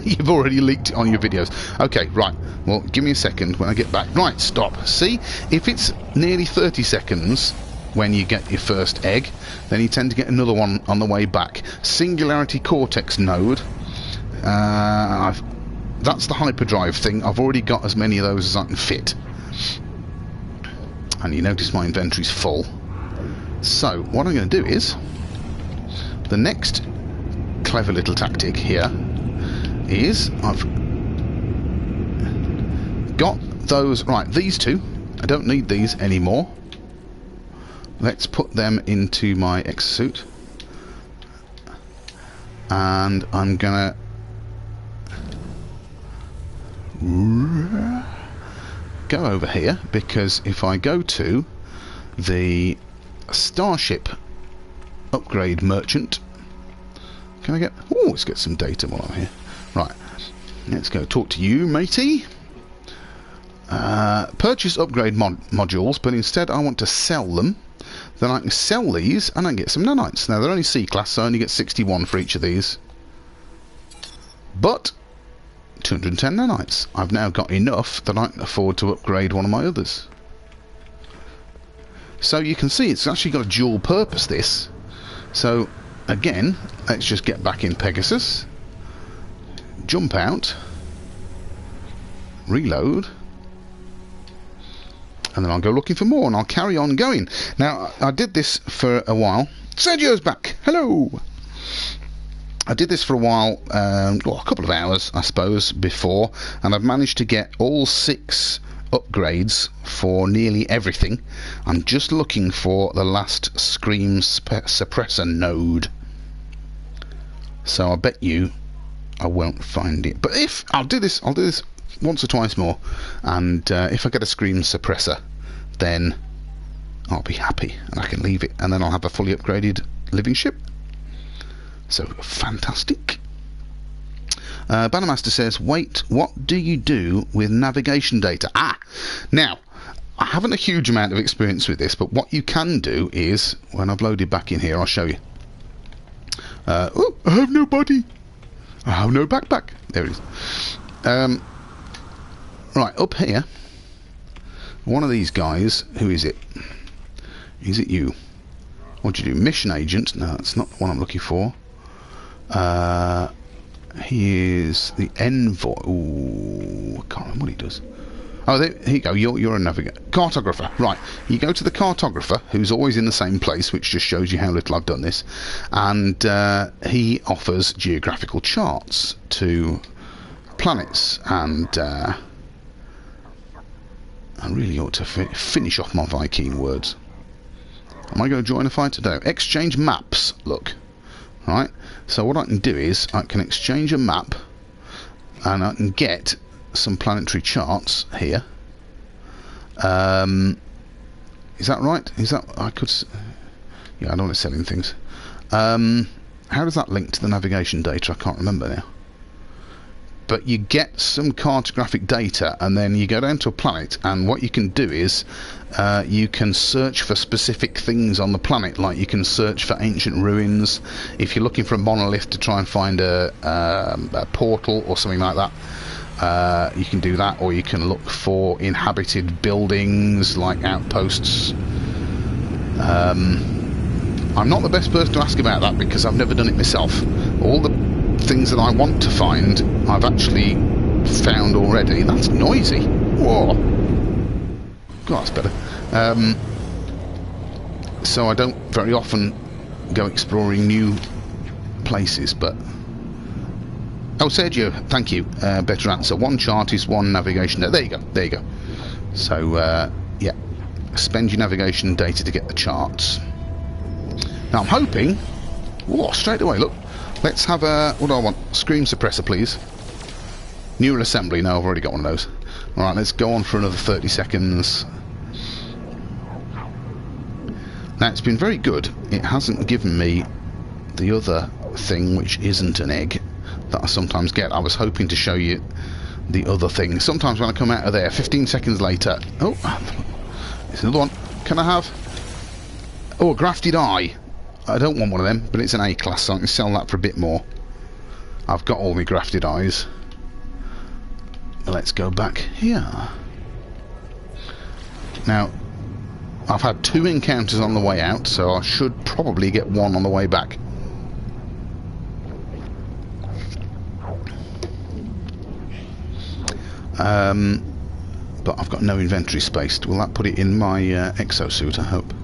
You've already leaked it on your videos. Okay, right. Well, give me a second when I get back. Right, stop. See, if it's nearly 30 seconds when you get your first egg, then you tend to get another one on the way back. Singularity Cortex node. That's the hyperdrive thing. I've already got as many of those as I can fit. And you notice my inventory's full. So, what I'm going to do is, the next clever little tactic here is I've got those. Right, these two, I don't need these anymore. Let's put them into my exosuit, and I'm gonna go over here, because if I go to the Starship upgrade merchant, can I get... oh, let's get some data while I'm here. Right, let's go talk to you, matey. Purchase upgrade modules, but instead I want to sell them. Then I can sell these and I can get some nanites. Now they're only C-class, so I only get 61 for each of these. But 210 nanites. I've now got enough that I can afford to upgrade one of my others. So you can see it's actually got a dual purpose, this. So again, let's just get back in Pegasus, jump out, reload, and then I'll go looking for more, and I'll carry on going. Now, I did this for a while. Sergio's back! Hello! I did this for a while, well, a couple of hours, I suppose, before, and I've managed to get all 6 upgrades for nearly everything. I'm just looking for the last Scream suppressor node. So I bet you I won't find it. But if I'll do this once or twice more, and if I get a Scream suppressor, then I'll be happy and I can leave it, and then I'll have a fully upgraded living ship. So fantastic. Bannermaster says, wait, what do you do with navigation data? Now, I haven't a huge amount of experience with this, but what you can do is, when I've loaded back in here, I'll show you. Oh, I have no body. I have no backpack. There it is. Right, up here, One of these guys, who is it? Is it you? What do you do? Mission agent? No, that's not the one I'm looking for. He is the envoy. Ooh, I can't remember what he does. Oh, here you go. You're a navigator. Cartographer. Right. You go to the cartographer, who's always in the same place, which just shows you how little I've done this. And he offers geographical charts to planets. And I really ought to finish off my Viking words. Am I going to join a fight today? Exchange maps. Look. Right. So what I can do is I can exchange a map, and I can get some planetary charts here. Is that right? Is that I could? Yeah, I don't want to sell in things. How does that link to the navigation data? I can't remember now. But you get some cartographic data, and then you go down to a planet, and what you can do is you can search for specific things on the planet. Like you can search for ancient ruins. If you're looking for a monolith to try and find a portal or something like that, you can do that, or you can look for inhabited buildings like outposts. I'm not the best person to ask about that because I've never done it myself. All the things that I want to find I've actually found already. That's noisy. Whoa. God, that's better. So I don't very often go exploring new places, but oh, Sergio, thank you. Better answer. One chart is one navigation. There you go. There you go. So yeah, spend your navigation data to get the charts. Now I'm hoping. Whoa, straight away. Look. Let's have a... What do I want? Screen suppressor, please. Neural assembly. No, I've already got one of those. Alright, let's go on for another 30 seconds. Now, it's been very good. It hasn't given me the other thing, which isn't an egg, that I sometimes get. I was hoping to show you the other thing. Sometimes when I come out of there, 15 seconds later... Oh, there's another one. Can I have... Oh, a grafted eye. I don't want one of them, but it's an A-class, so I can sell that for a bit more. I've got all my grafted eyes. Let's go back here. Now, I've had 2 encounters on the way out, so I should probably get 1 on the way back. But I've got no inventory space. Will that put it in my exosuit, I hope?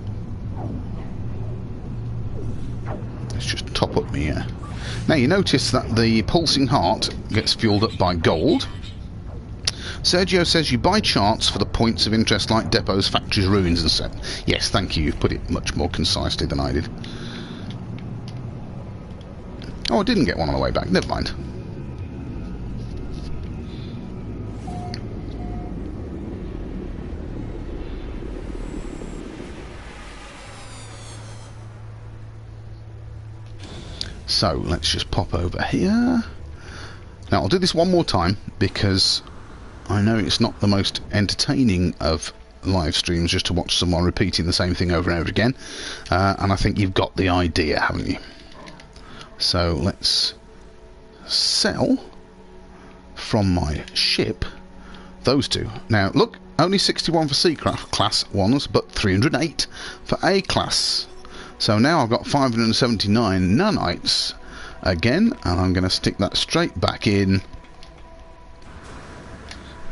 Let's just top up me here. Now you notice that the pulsing heart gets fueled up by gold. Sergio says you buy charts for the points of interest like depots, factories, ruins and so. Yes, thank you. You've put it much more concisely than I did. Oh, I didn't get one on the way back. Never mind. So let's just pop over here. Now I'll do this one more time because I know it's not the most entertaining of live streams just to watch someone repeating the same thing over and over again, and I think you've got the idea, haven't you? So let's sell from my ship those 2. Now look, only 61 for C class ones, but 308 for A class. So now I've got 579 nanites again, and I'm going to stick that straight back in.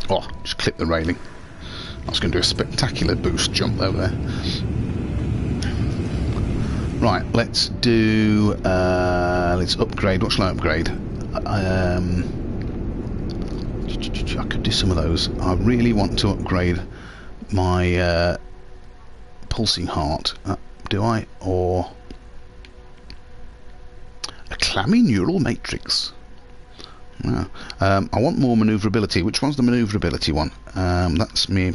Oh, just clip the railing. I was going to do a spectacular boost jump over there. Right, let's do... let's upgrade. What shall I upgrade? I could do some of those. I really want to upgrade my pulsing heart. Do I? Or a clammy neural matrix. Yeah. I want more manoeuvrability. Which one's the manoeuvrability one? That's me.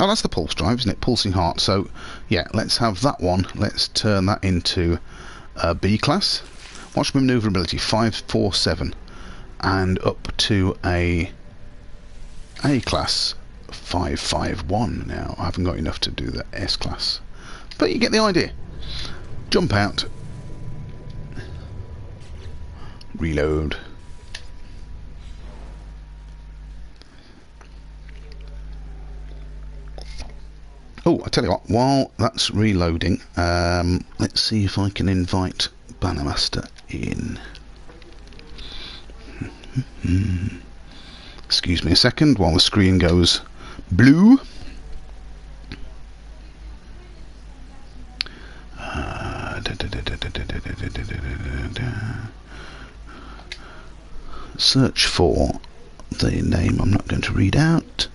Oh, that's the pulse drive, isn't it? Pulsing heart. So, yeah, let's have that one. Let's turn that into a B class. What's my manoeuvrability? 547. And up to a class 551 now. I haven't got enough to do the S class. But you get the idea. Jump out. Reload. Oh, I tell you what, while that's reloading, let's see if I can invite Bannermaster in. Excuse me a second while the screen goes blue. Search for the name I'm not going to read out.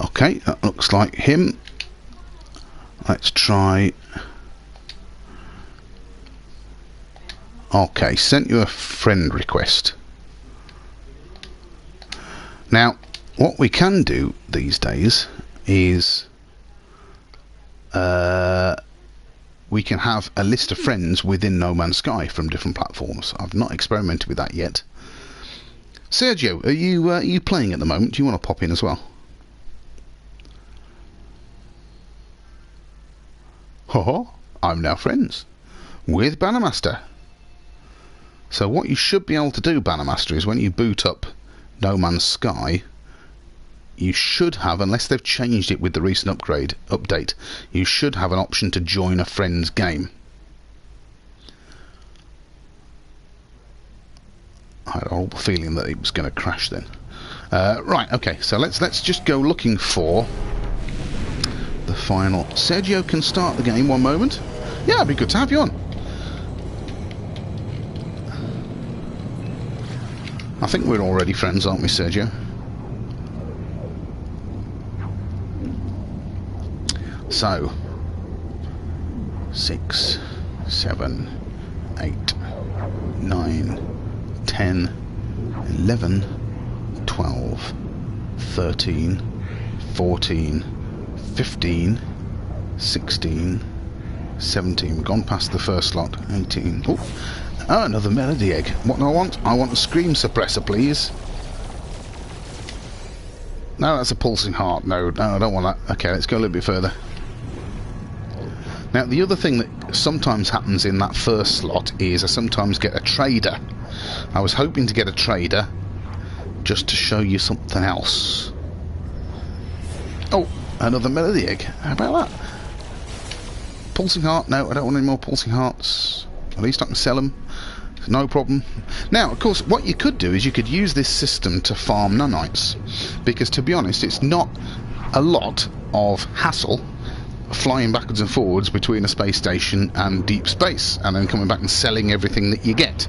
Okay, that looks like him. Let's try. Okay, sent you a friend request. Now, what we can do these days is we can have a list of friends within No Man's Sky from different platforms. I've not experimented with that yet. Sergio, are you playing at the moment? Do you want to pop in as well? Ho, I'm now friends with Bannermaster. So what you should be able to do, Bannermaster, is when you boot up No Man's Sky, you should have, unless they've changed it with the recent update, you should have an option to join a friend's game. I had a horrible feeling that it was going to crash then. Right, okay, so let's just go looking for the final. Sergio can start the game. One moment. Yeah, it'd be good to have you on. I think we're already friends, aren't we, Sergio? So 6, 7, 8, 9, 10, 11, 12, 13, 14, 15, 16, 17. We've gone past the first slot. 18. Oh, another melody egg. What do I want? I want a scream suppressor, please. No, that's a pulsing heart. No, I don't want that. Okay, let's go a little bit further. Now, the other thing that sometimes happens in that first slot is I sometimes get a trader. I was hoping to get a trader just to show you something else. Oh, another melody egg. How about that? Pulsing heart? No, I don't want any more pulsing hearts. At least I can sell them. No problem. Now, of course, what you could do is you could use this system to farm nanites. Because, to be honest, it's not a lot of hassle flying backwards and forwards between a space station and deep space, and then coming back and selling everything that you get.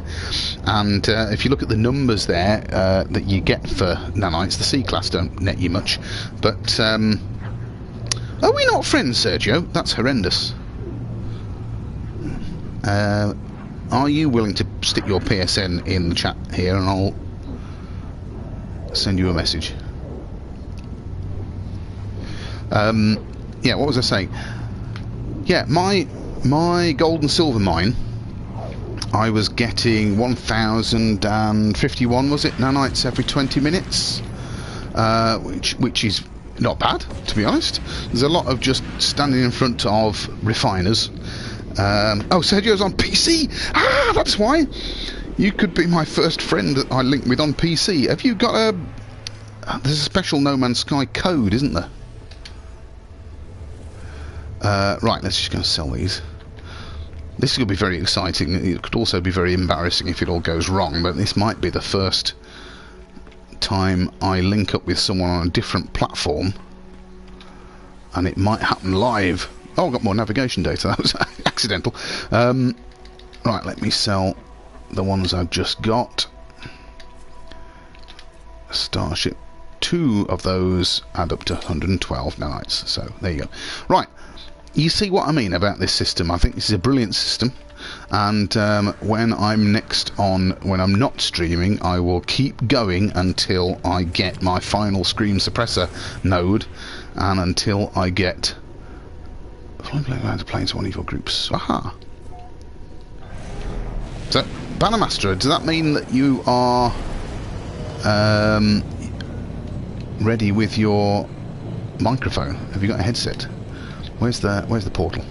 And if you look at the numbers there that you get for nanites, the C-class don't net you much. But are we not friends, Sergio? That's horrendous. Are you willing to stick your PSN in the chat here, and I'll send you a message? Yeah, what was I saying? Yeah, my gold and silver mine, I was getting 1,051, was it, nanites every 20 minutes, which is not bad, to be honest. There's a lot of just standing in front of refiners. Oh, Sergio's on PC. Ah, that's why. You could be my first friend that I link with on PC. Have you got a? There's a special No Man's Sky code, isn't there? Right, let's just go and sell these. This will be very exciting. It could also be very embarrassing if it all goes wrong, but this might be the first time I link up with someone on a different platform, and it might happen live. Oh, I've got more navigation data. That was accidental. Right, let me sell the ones I've just got. Starship. 2 of those add up to 112 nanites. So there you go. Right. You see what I mean about this system. I think this is a brilliant system, and when I'm not streaming, I will keep going until I get my final scream suppressor node, and until I get flying to planes one of your groups. Aha. So Bannermaster, does that mean that you are ready with your microphone? Have you got a headset? Where's the portal?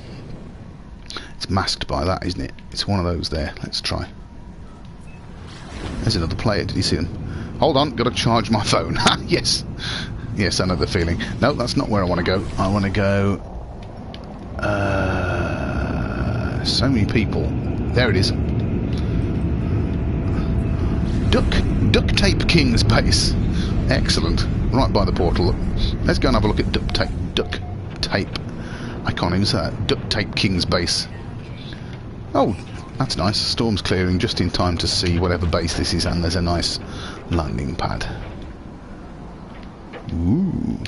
It's masked by that, isn't it? It's one of those there. Let's try. There's another player. Did you see them? Hold on, got to charge my phone. Yes. Yes, I know the feeling. No, that's not where I want to go. I want to go... so many people. There it is. Duct Tape King's base. Excellent. Right by the portal. Let's go and have a look at Duct Tape. I can't even say that. Duct Tape King's base. Oh, that's nice. Storm's clearing just in time to see whatever base this is, and there's a nice landing pad. Ooh.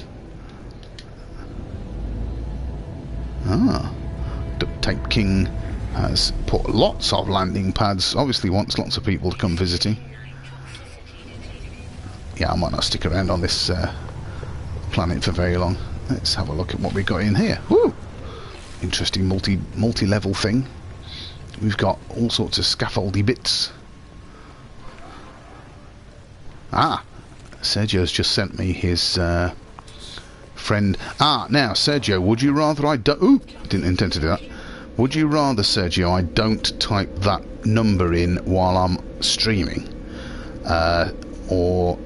Ah. Duct Tape King has put lots of landing pads. Obviously wants lots of people to come visiting. Yeah, I might not stick around on this planet for very long. Let's have a look at what we've got in here. Woo! Interesting multi-level thing. We've got all sorts of scaffoldy bits. Ah, Sergio's just sent me his friend. Ah, now Sergio, would you rather I don't? Ooh, didn't intend to do that. Would you rather, Sergio, I don't type that number in while I'm streaming, or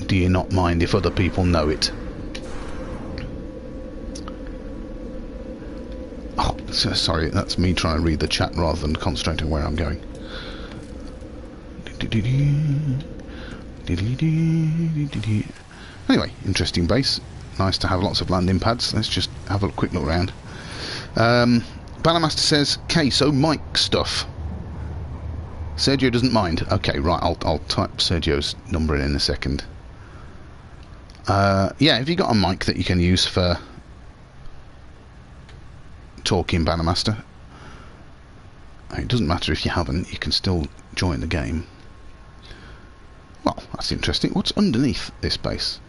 do you not mind if other people know it? Oh, sorry, that's me trying to read the chat rather than concentrating where I'm going. Anyway, interesting base. Nice to have lots of landing pads. Let's just have a quick look around. Bannermaster says, "Okay, so mic stuff." Sergio doesn't mind. Okay, right. I'll type Sergio's number in a second. Yeah, have you got a mic that you can use for talking, Bannermaster? It doesn't matter if you haven't. You can still join the game. Well, that's interesting. What's underneath this base?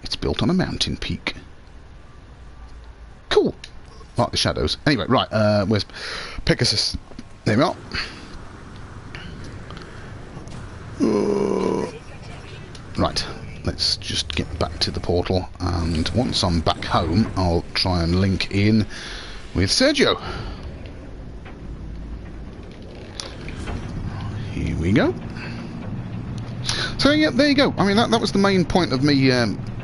It's built on a mountain peak. Cool. Like the shadows. Anyway, right. Where's Pegasus? There we are. Right. Let's just get back to the portal, and once I'm back home, I'll try and link in with Sergio. Here we go. So yeah, there you go. I mean, that was the main point of me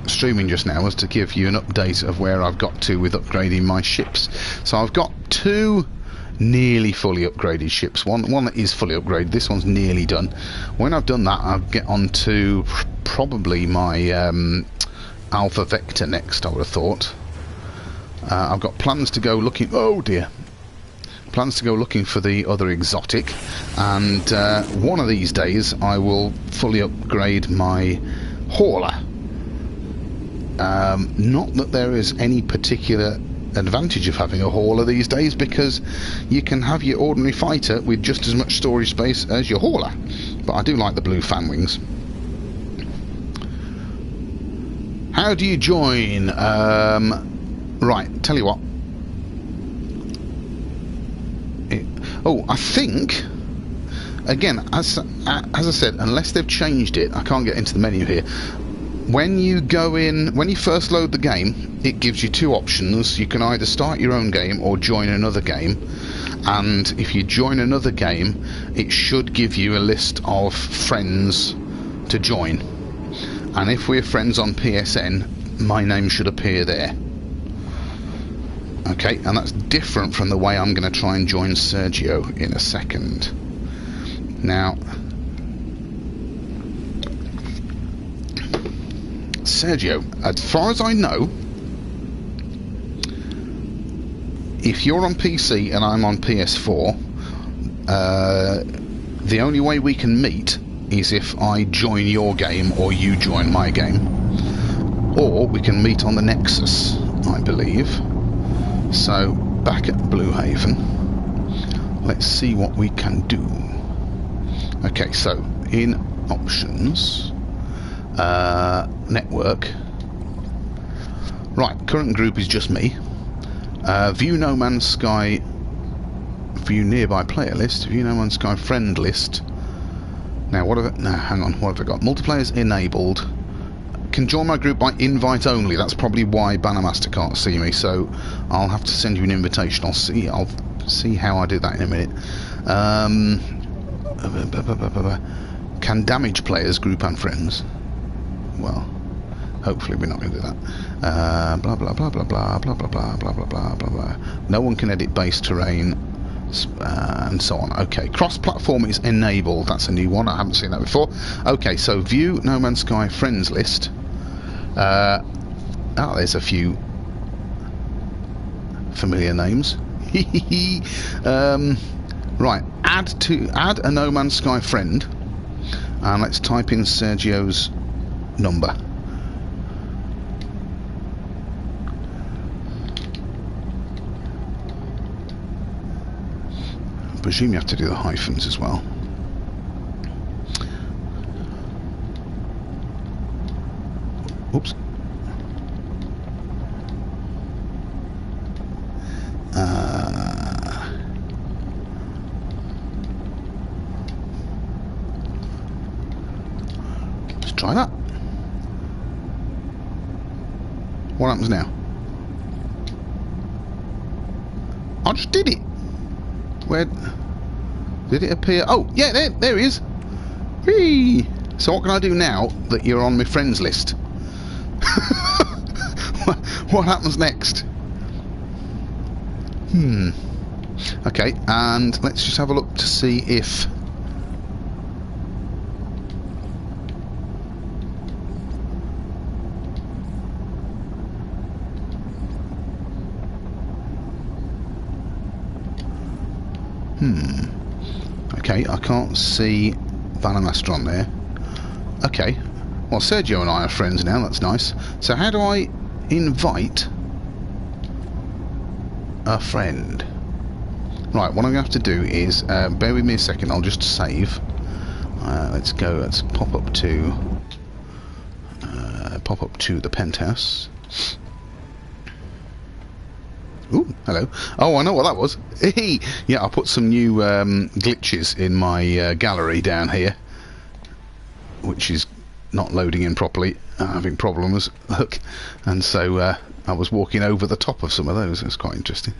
streaming just now, was to give you an update of where I've got to with upgrading my ships. So I've got two nearly fully upgraded ships. One that is fully upgraded. This one's nearly done. When I've done that, I'll get on to probably my Alpha Vector next, I would have thought. I've got plans to go looking... Oh dear. Plans to go looking for the other exotic, and one of these days I will fully upgrade my hauler. Not that there is any particular advantage of having a hauler these days, because you can have your ordinary fighter with just as much storage space as your hauler, but I do like the blue fan wings. How do you join? Right, tell you what. Oh, I think, again, as I said, unless they've changed it, I can't get into the menu here. When you go in, when you first load the game, it gives you two options. You can either start your own game or join another game. And if you join another game, it should give you a list of friends to join. And if we're friends on PSN, my name should appear there. Okay, and that's different from the way I'm going to try and join Sergio in a second. Now, Sergio, as far as I know, if you're on PC and I'm on PS4, the only way we can meet is if I join your game or you join my game. Or we can meet on the Nexus, I believe. So, back at Bluehaven, let's see what we can do. Okay, so, in options, network. Right, current group is just me. View No Man's Sky view nearby player list, view No Man's Sky friend list. Now what have I, no, hang on, what have I got? Multiplayer's enabled. Can join my group by invite only. That's probably why Bannermaster can't see me, so I'll have to send you an invitation. I'll see how I do that in a minute. Can damage players, group and friends? Well, hopefully we're not going to do that. Blah blah blah blah blah blah blah blah blah blah blah blah blah. No one can edit base terrain, and so on. Okay, cross-platform is enabled. That's a new one. I haven't seen that before. Okay, so view No Man's Sky friends list. There's a few familiar names. Right, add a No Man's Sky friend, and let's type in Sergio's number. I presume you have to do the hyphens as well. Oops. Let's try that. What happens now? I just did it. Where did it appear? Oh, yeah, there he is. Whee! So what can I do now that you're on my friends list? What happens next? Okay, and let's just have a look to see if okay, I can't see Bannermaster on there. Okay, well, Sergio and I are friends now, that's nice. So how do I invite a friend? Right, what I'm going to have to do is, bear with me a second, I'll just save. Let's go, let's pop up to the penthouse. Ooh, hello. Oh, I know what that was. Yeah, I put some new glitches in my gallery down here, which is not loading in properly. I'm having problems. Look, and so I was walking over the top of some of those. It was quite interesting.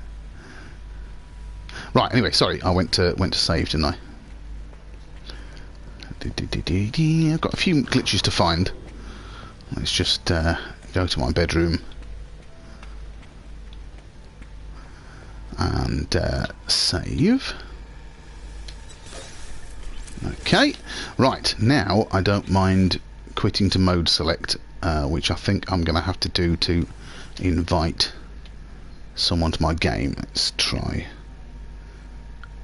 Right. Anyway, sorry. I went to save, didn't I? I've got a few glitches to find. Let's just go to my bedroom and save. Okay, right, now I don't mind quitting to mode select, which I think I'm going to have to do to invite someone to my game. Let's try.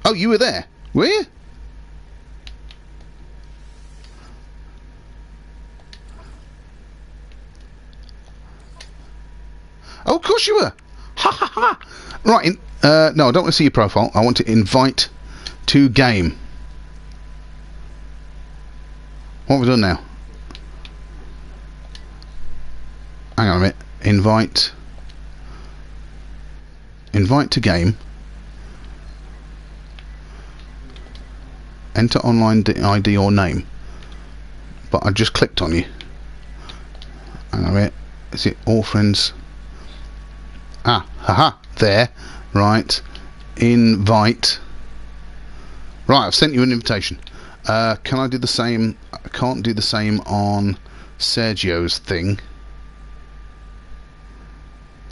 Oh, you were there, were you? Oh, of course you were. Ha ha ha. Right, no, I don't want to see your profile. I want to invite to game. What have we done now? Hang on a minute. Invite to game. Enter online ID or name. But I just clicked on you. Hang on a minute. Is it all friends? Ah, haha, there. Right. Invite. Right, I've sent you an invitation. Can I do the same? I can't do the same on Sergio's thing.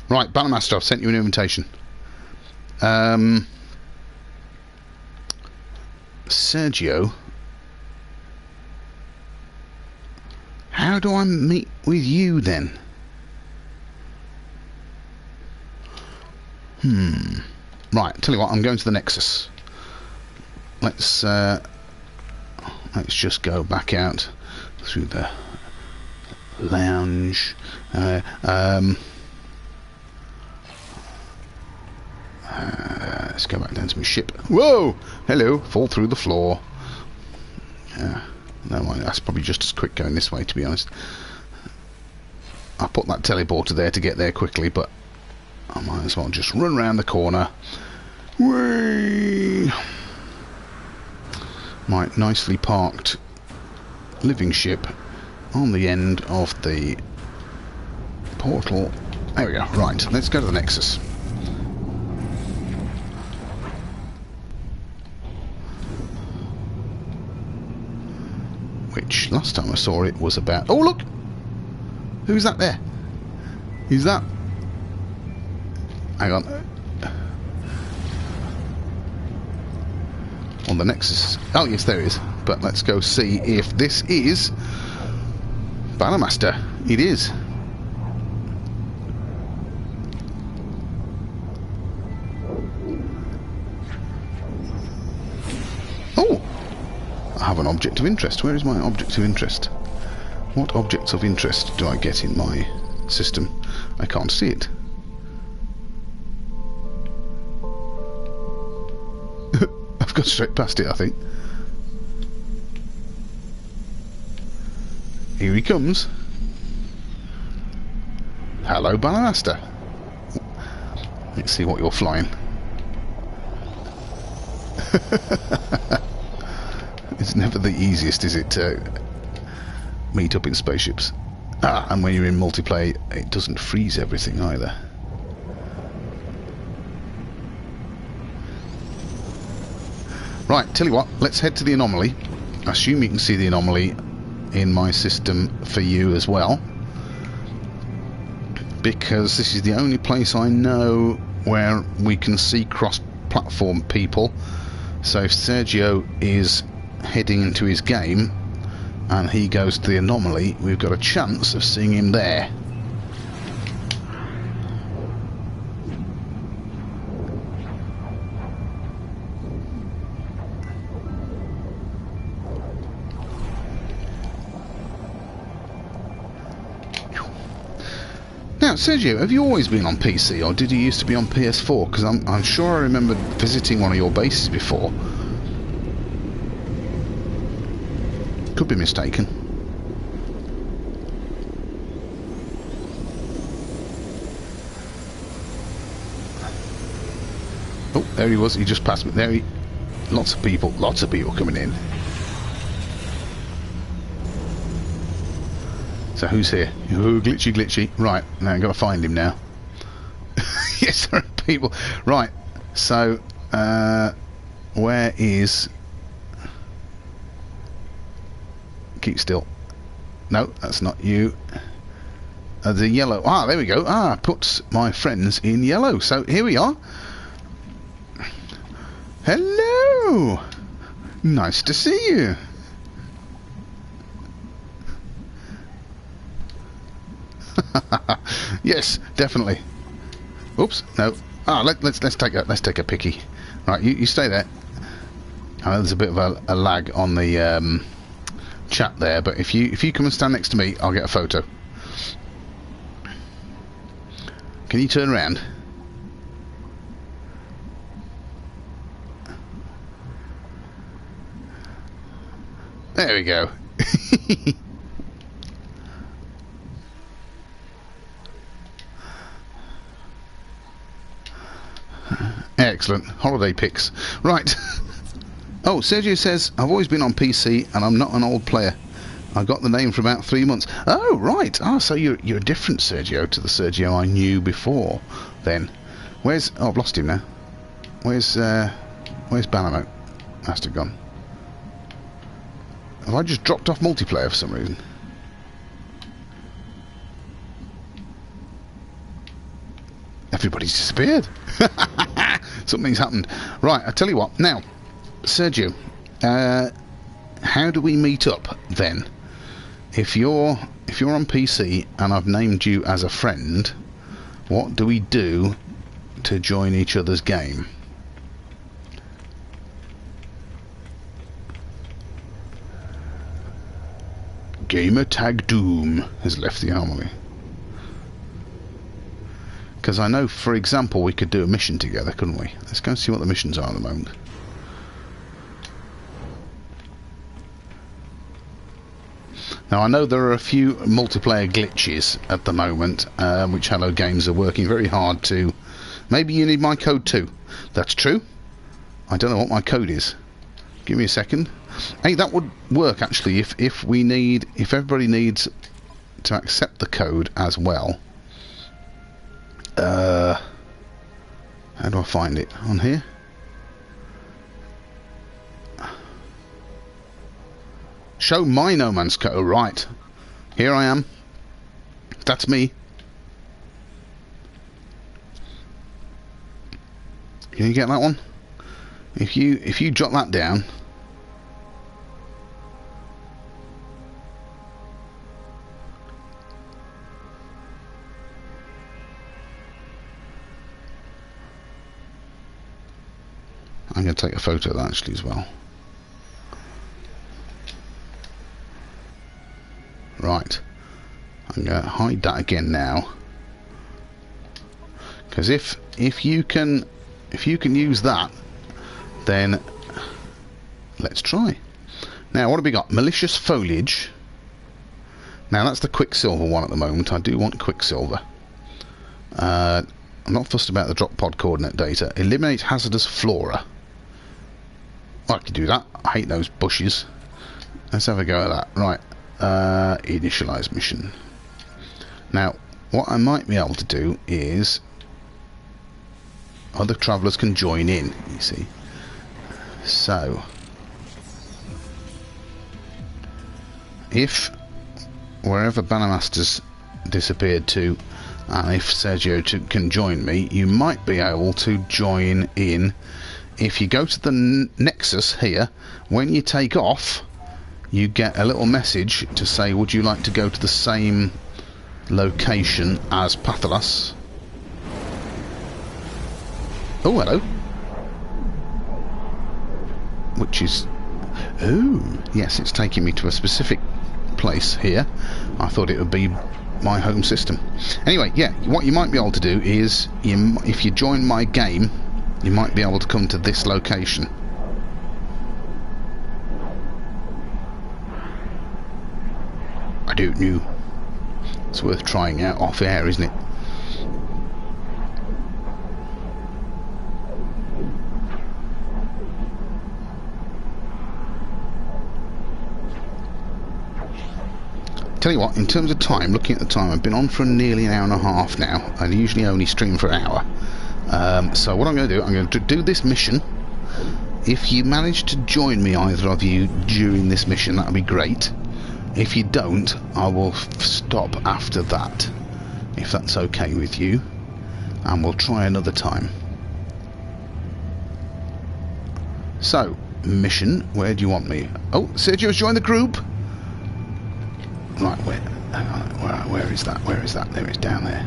Right, Bannermaster, I've sent you an invitation. Sergio, how do I meet with you then? Right, tell you what, I'm going to the Nexus. Let's just go back out through the lounge. Let's go back down to my ship. Whoa! Hello! Fall through the floor. No, that's probably just as quick going this way, to be honest. I put that teleporter there to get there quickly, but I might as well just run around the corner. Whee! My nicely parked living ship on the end of the portal. There we go. Right, let's go to the Nexus. Which, last time I saw it, was about... Oh, look! Who's that there? Is that... Hang on. On the Nexus. Oh, yes, there is. But let's go see if this is... Bannermaster. It is. Oh! I have an object of interest. Where is my object of interest? What objects of interest do I get in my system? I can't see it. I've got straight past it, I think. Here he comes. Hello, Bannermaster. Let's see what you're flying. It's never the easiest, is it, to meet up in spaceships? Ah, and when you're in multiplayer, it doesn't freeze everything either. Right, tell you what, let's head to the anomaly. I assume you can see the anomaly in my system for you as well, because this is the only place I know where we can see cross-platform people. So if Sergio is heading into his game and he goes to the anomaly, we've got a chance of seeing him there. Now, Sergio, have you always been on PC, or did you used to be on PS4? Because I'm sure I remember visiting one of your bases before. Could be mistaken. Oh, there he was. He just passed me. There he... Lots of people coming in. So who's here? Oh, glitchy, glitchy. Right, now I've got to find him now. Yes, there are people. Right, so where is... Keep still. No, that's not you. The yellow. Ah, there we go. Ah, puts my friends in yellow. So here we are. Hello. Nice to see you. Yes, definitely. Oops, no. Ah, let's take a picky. Right, you stay there. I know there's a bit of a lag on the chat there, but if you come and stand next to me, I'll get a photo. Can you turn around? There we go. Excellent. Holiday pics. Right. Oh, Sergio says, I've always been on PC and I'm not an old player. I got the name for about 3 months. Oh, right. Ah, so you're a different Sergio to the Sergio I knew before then. Where's... Oh, I've lost him now. Where's Bannermate? Must have gone. Have I just dropped off multiplayer for some reason? Everybody's disappeared. Something's happened. Right, I tell you what. Now, Sergio, how do we meet up then? If you're on PC and I've named you as a friend, what do we do to join each other's game? Gamertag Doom has left the anomaly. Because I know, for example, we could do a mission together, couldn't we? Let's go and see what the missions are at the moment. Now, I know there are a few multiplayer glitches at the moment, which Hello Games are working very hard to Maybe you need my code too. That's true. I don't know what my code is. Give me a second. Hey, that would work actually if everybody needs to accept the code as well. How do I find it? On here? Show my No Man's code. Right. Here I am. That's me. Can you get that one? If you jot that down. I'm going to take a photo of that actually as well. Right. I'm going to hide that again now. Because if you can use that, then let's try. Now what have we got? Malicious foliage. Now that's the Quicksilver one at the moment. I do want Quicksilver. I'm not fussed about the drop pod coordinate data. Eliminate hazardous flora. I can do that. I hate those bushes. Let's have a go at that. Right. Initialize mission. Now what I might be able to do is other travellers can join in, you see. So if wherever Bannermaster's disappeared to, and if Sergio can join me, you might be able to join in. If you go to the Nexus here, when you take off, you get a little message to say, would you like to go to the same location as Pathalas? Oh, hello. Which is... oh, yes, it's taking me to a specific place here. I thought it would be my home system. Anyway, yeah, what you might be able to do is, if you join my game, you might be able to come to this location. I don't know. It's worth trying out off air, isn't it? Tell you what, in terms of time, looking at the time, I've been on for nearly an hour and a half now. I usually only stream for an hour. So what I'm going to do, I'm going to do this mission. If you manage to join me, either of you, during this mission, that would be great. If you don't, I will stop after that, if that's okay with you, and we'll try another time. So, mission, where do you want me? Oh, Sergio's joined the group! Right, where is that? Where is that? There it's down there.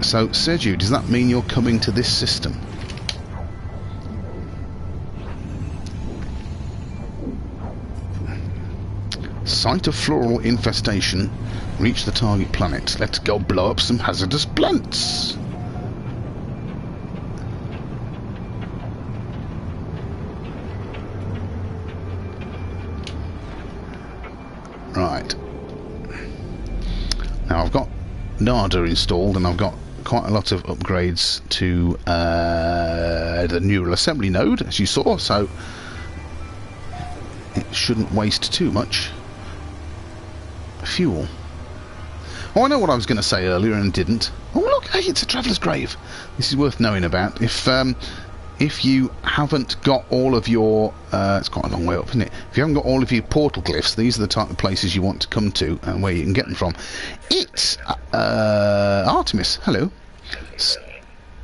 So, Sergio, does that mean you're coming to this system? Site of floral infestation. Reach the target planet. Let's go blow up some hazardous plants. Right. Now I've got NADA installed, and I've got quite a lot of upgrades to the neural assembly node, as you saw, so it shouldn't waste too much fuel. Oh, I know what I was going to say earlier and didn't. Oh, look, hey, it's a traveller's grave. This is worth knowing about. If you haven't got all of your... it's quite a long way up, isn't it? If you haven't got all of your portal glyphs, these are the type of places you want to come to and where you can get them from. It's Artemis. Hello.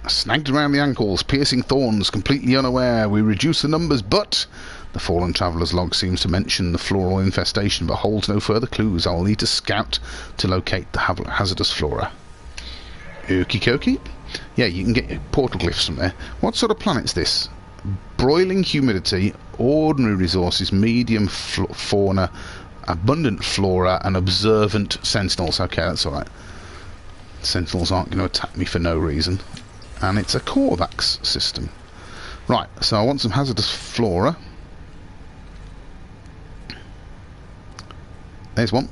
Snagged around the ankles, piercing thorns, completely unaware. We reduce the numbers, but... The fallen traveller's log seems to mention the floral infestation, but holds no further clues. I will need to scout to locate the hazardous flora. Okie dokie. Yeah, you can get your portal glyphs from there. What sort of planet's this? Broiling humidity, ordinary resources, medium fauna, abundant flora, and observant sentinels. Okay, that's alright. Sentinels aren't going to attack me for no reason. And it's a Korvax system. Right, so I want some hazardous flora. There's one.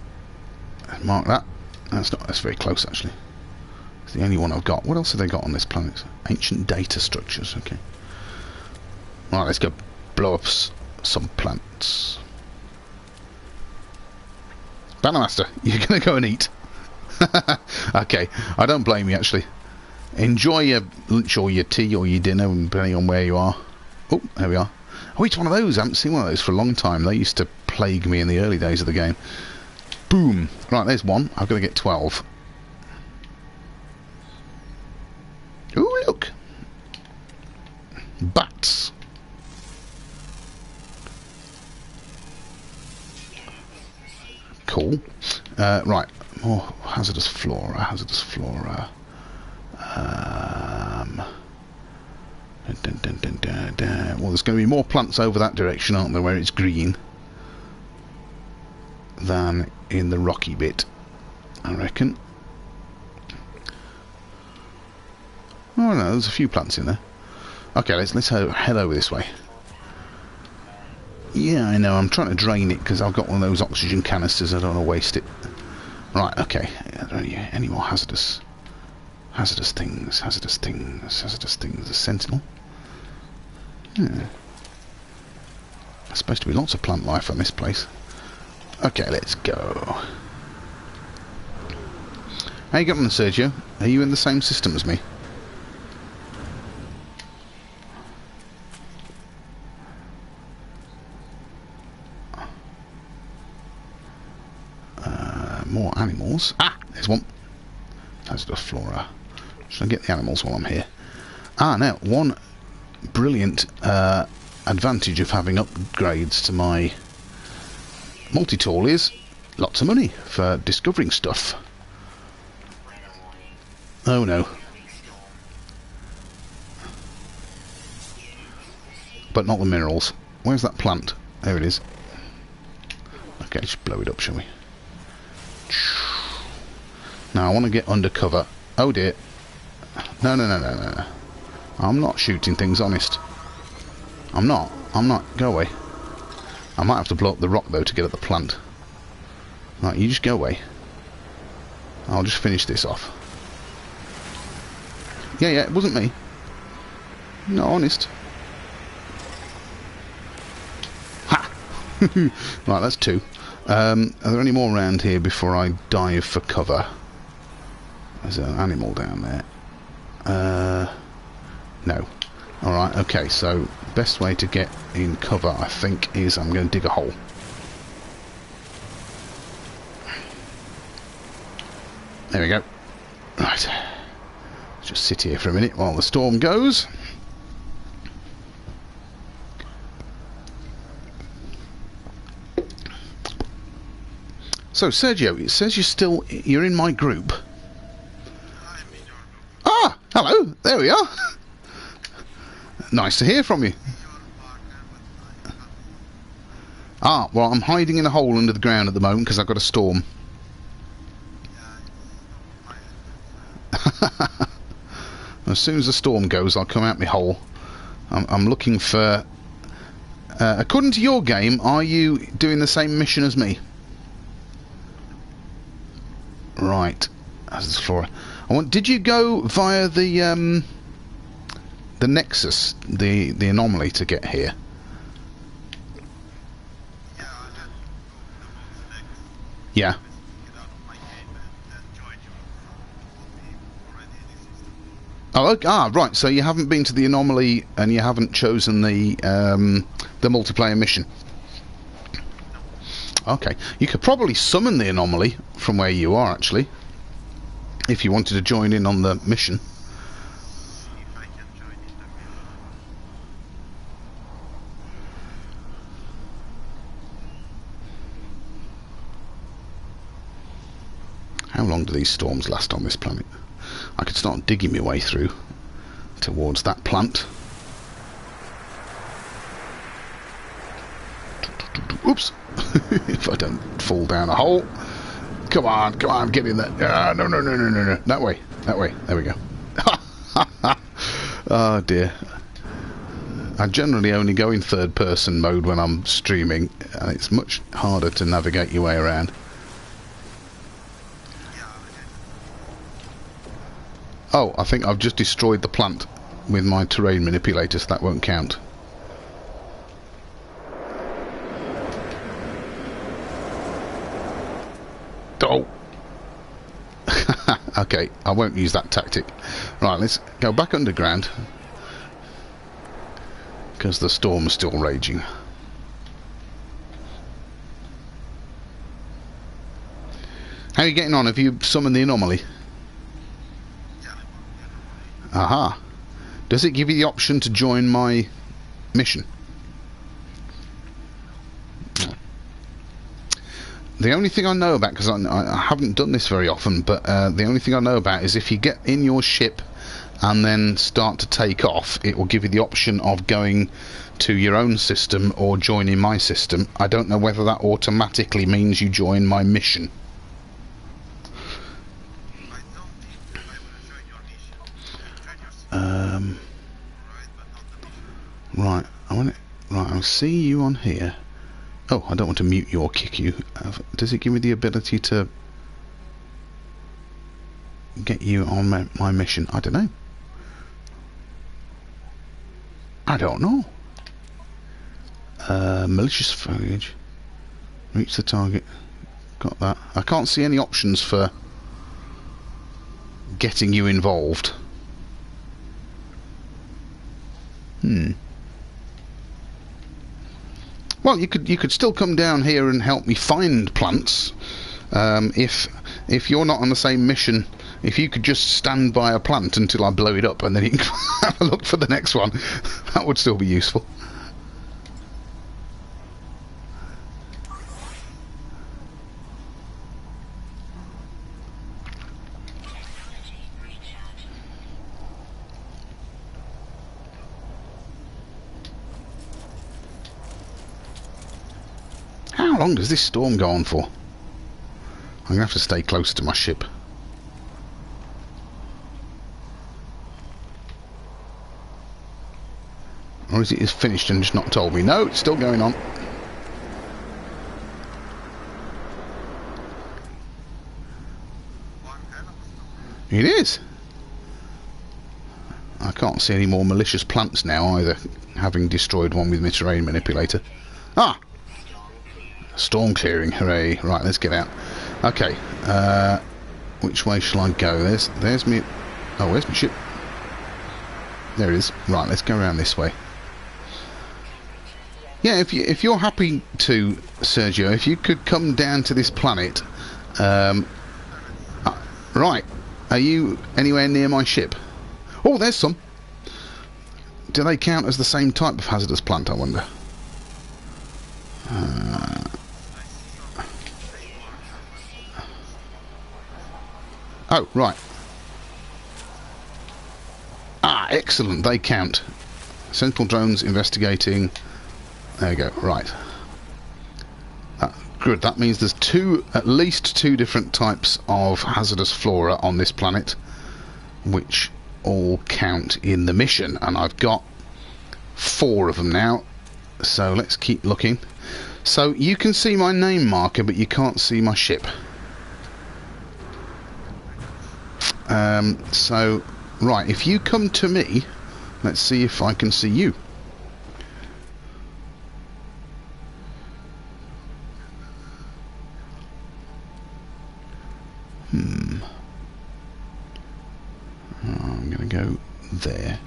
Mark that. That's very close actually. the only one I've got. What else have they got on this planet? Ancient data structures. Okay. Right, let's go blow up some plants. Bannermaster, you're going to go and eat. Okay, I don't blame you, actually. Enjoy your lunch or your tea or your dinner, depending on where you are. Oh, there we are. Oh, it's one of those. I haven't seen one of those for a long time. They used to plague me in the early days of the game. Boom. Right, there's one. I've got to get 12. Ooh, look. Bats. Cool. Right. More hazardous flora. Hazardous flora. Well, there's going to be more plants over that direction, aren't there, where it's green, than in the rocky bit, I reckon. Oh no, there's a few plants in there. Okay, let's head over this way. Yeah, I know. I'm trying to drain it because I've got one of those oxygen canisters. I don't want to waste it. Right. Okay. Are there any more hazardous things? Hazardous things. A sentinel. There's supposed to be lots of plant life on this place. Okay, let's go. How you getting on, Sergio? Are you in the same system as me? More animals. Ah, there's one. Hazardous flora. Should I get the animals while I'm here? Ah, now, one brilliant advantage of having upgrades to my multi-tool is lots of money for discovering stuff. Oh no. But not the minerals. Where's that plant? There it is. Okay, just blow it up, shall we? Now I want to get under cover. Oh dear. No. I'm not shooting things, honest. I'm not. Go away. I might have to blow up the rock, though, to get at the plant. Right, you just go away. I'll just finish this off. Yeah, it wasn't me. No, honest. Ha! Right, that's 2. Are there any more around here before I dive for cover? There's an animal down there. No. Alright, okay, so best way to get in cover, I think, is I'm going to dig a hole. There we go. Right. Let's just sit here for a minute while the storm goes. So, Sergio, it says you're in my group. Ah, hello, there we are. Nice to hear from you. Ah, well, I'm hiding in a hole under the ground at the moment because I've got a storm. As soon as the storm goes, I'll come out my hole. I'm looking for... according to your game, are you doing the same mission as me? Right. As flora. Did you go via the Nexus, the anomaly, to get here? Yeah. Oh, okay. Ah, right. So you haven't been to the anomaly, and you haven't chosen the multiplayer mission. Okay. You could probably summon the anomaly from where you are, actually, if you wanted to join in on the mission. How long do these storms last on this planet? I could start digging my way through towards that plant. Oops! If I don't fall down a hole. Come on, get in there. No. That way. There we go. Oh dear. I generally only go in third person mode when I'm streaming, and it's much harder to navigate your way around. Oh, I think I've just destroyed the plant with my terrain manipulator, so that won't count. Oh! Okay, I won't use that tactic. Right, let's go back underground, because the storm's still raging. How are you getting on? Have you summoned the anomaly? Aha. Does it give you the option to join my mission? The only thing I know about, because I haven't done this very often, but the only thing I know about is if you get in your ship and then start to take off, it will give you the option of going to your own system or joining my system. I don't know whether that automatically means you join my mission. Right, I'll see you on here. Oh, I don't want to mute you or kick you. Does it give me the ability to get you on my mission? I don't know. I don't know. Malicious foliage. Reach the target. Got that. I can't see any options for getting you involved. Well, you could still come down here and help me find plants. If you're not on the same mission, if you could just stand by a plant until I blow it up, and then you can have a look for the next one, that would still be useful. How long does this storm go on for? I'm going to have to stay closer to my ship. Or is it finished and just not told me? No, it's still going on. It is. I can't see any more malicious plants now either, having destroyed one with my terrain manipulator. Ah! Storm clearing, hooray. Right, let's get out. Okay, which way shall I go? There's me. Oh, where's my ship? There it is. Right, let's go around this way. Yeah, if you're happy to, Sergio, if you could come down to this planet. Right, are you anywhere near my ship? Oh, there's some. Do they count as the same type of hazardous plant, I wonder? Oh, right. Ah, excellent. They count. Sentinel drones investigating. There you go. Right. Good. That means there's at least two different types of hazardous flora on this planet, which all count in the mission. And I've got 4 of them now. So let's keep looking. So you can see my name marker, but you can't see my ship. So, right, if you come to me, let's see if I can see you. I'm going to go there.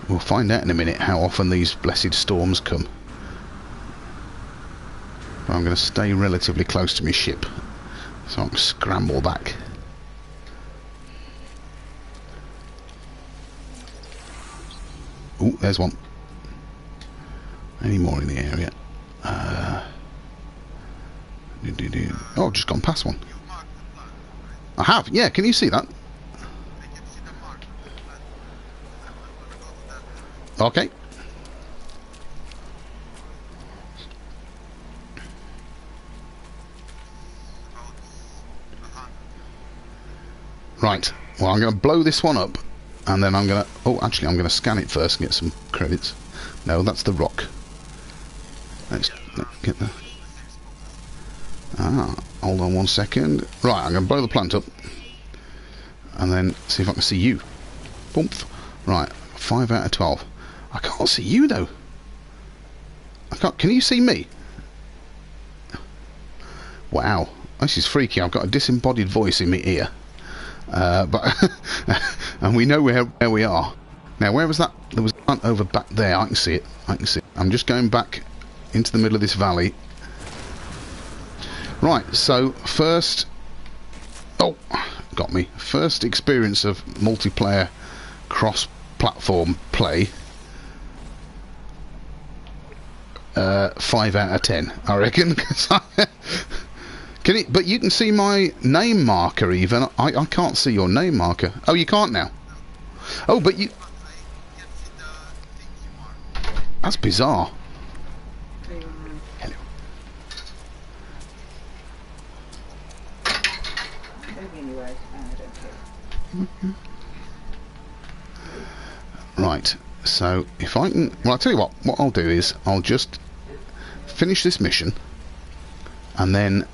We'll find out in a minute how often these blessed storms come. But I'm going to stay relatively close to my ship, so I can scramble back. Oh, there's one. Any more in the area? Oh, I've just gone past one. I have, yeah, can you see that? Okay. Right, well, I'm going to blow this one up, and then I'm going to... Oh, actually, I'm going to scan it first and get some credits. No, that's the rock. Let's get the... Ah, hold on one second. Right, I'm going to blow the plant up. and then see if I can see you. Boom. Right, 5 out of 12. I can't see you though. I can't. Can you see me? Wow, this is freaky. I've got a disembodied voice in my ear, but and we know where we are. Now, where was that? There was one over back there. I can see it. I can see it. I'm just going back into the middle of this valley. Right. So first, oh, got me. First experience of multiplayer cross-platform play. 5 out of 10, I reckon. Can it? But you can see my name marker. Even I can't see your name marker. Oh, you can't now. Oh, but you. That's bizarre. Hello. Right. So if I can, well, I'll tell you what I'll do is I'll just finish this mission, and then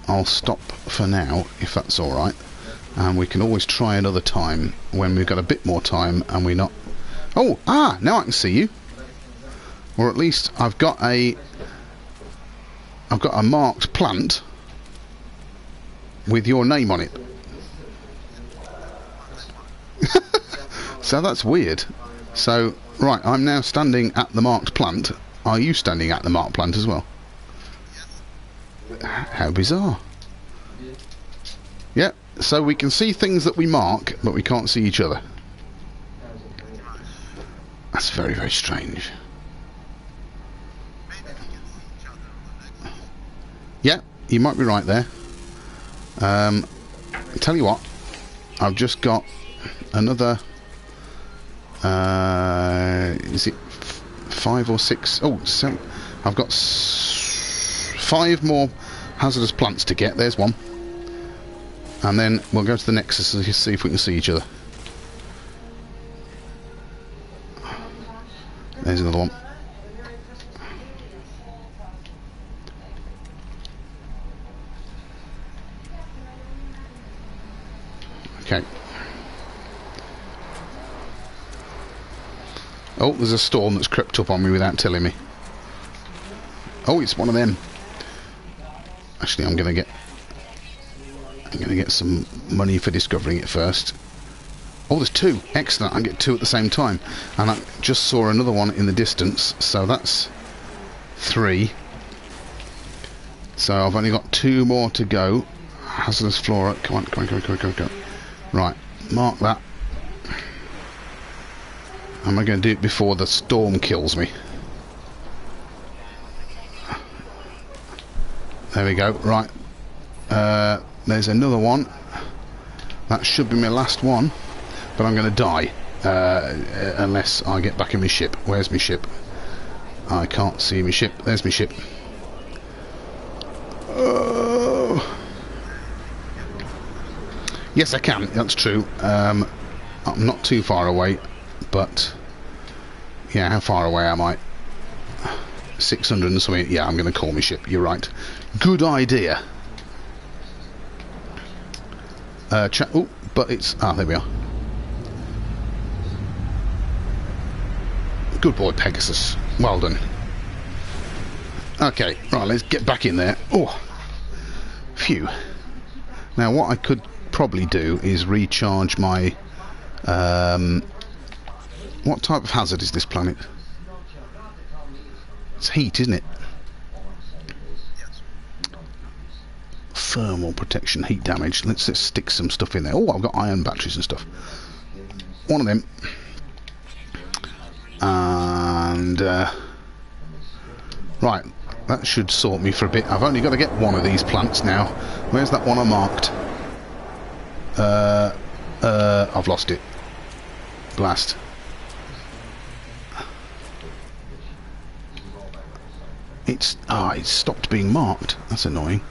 I'll stop for now, if that's all right. And we can always try another time when we've got a bit more time and we're not. Oh, now I can see you. Or at least I've got a marked plant with your name on it. So that's weird. So, right, I'm now standing at the marked plant. Are you standing at the marked plant as well? How bizarre. Yeah, so we can see things that we mark, but we can't see each other. That's very, very strange. Yeah, you might be right there. Tell you what, I've just got another... is it 5 or 6? Oh, so I've got 5 more hazardous plants to get. There's one. And then we'll go to the Nexus and see if we can see each other. There's another one. Okay. Oh, there's a storm that's crept up on me without telling me. Oh, it's one of them. Actually, I'm gonna get some money for discovering it first. Oh, there's 2. Excellent. I can get 2 at the same time. And I just saw another one in the distance, so that's 3. So I've only got 2 more to go. Hazardous flora. Come on, come on, come on, come on, come on, come on. Right, mark that. Am I going to do it before the storm kills me? There we go. Right. There's another one. That should be my last one. But I'm going to die. Unless I get back in my ship. Where's my ship? I can't see my ship. There's my ship. Oh. Yes, I can. That's true. I'm not too far away. But yeah, how far away am I? 600 and something. Yeah, I'm going to call my ship. You're right. Good idea. Oh, but it's there we are. Good boy, Pegasus. Well done. Okay, right. Let's get back in there. Oh, phew. Now, what I could probably do is recharge my. What type of hazard is this planet? It's heat, isn't it? Thermal protection, heat damage. Let's stick some stuff in there. Oh, I've got iron batteries and stuff. One of them. And right, that should sort me for a bit. I've only got to get one of these plants now. Where's that one I marked? I've lost it. Blast. It's stopped being marked. That's annoying.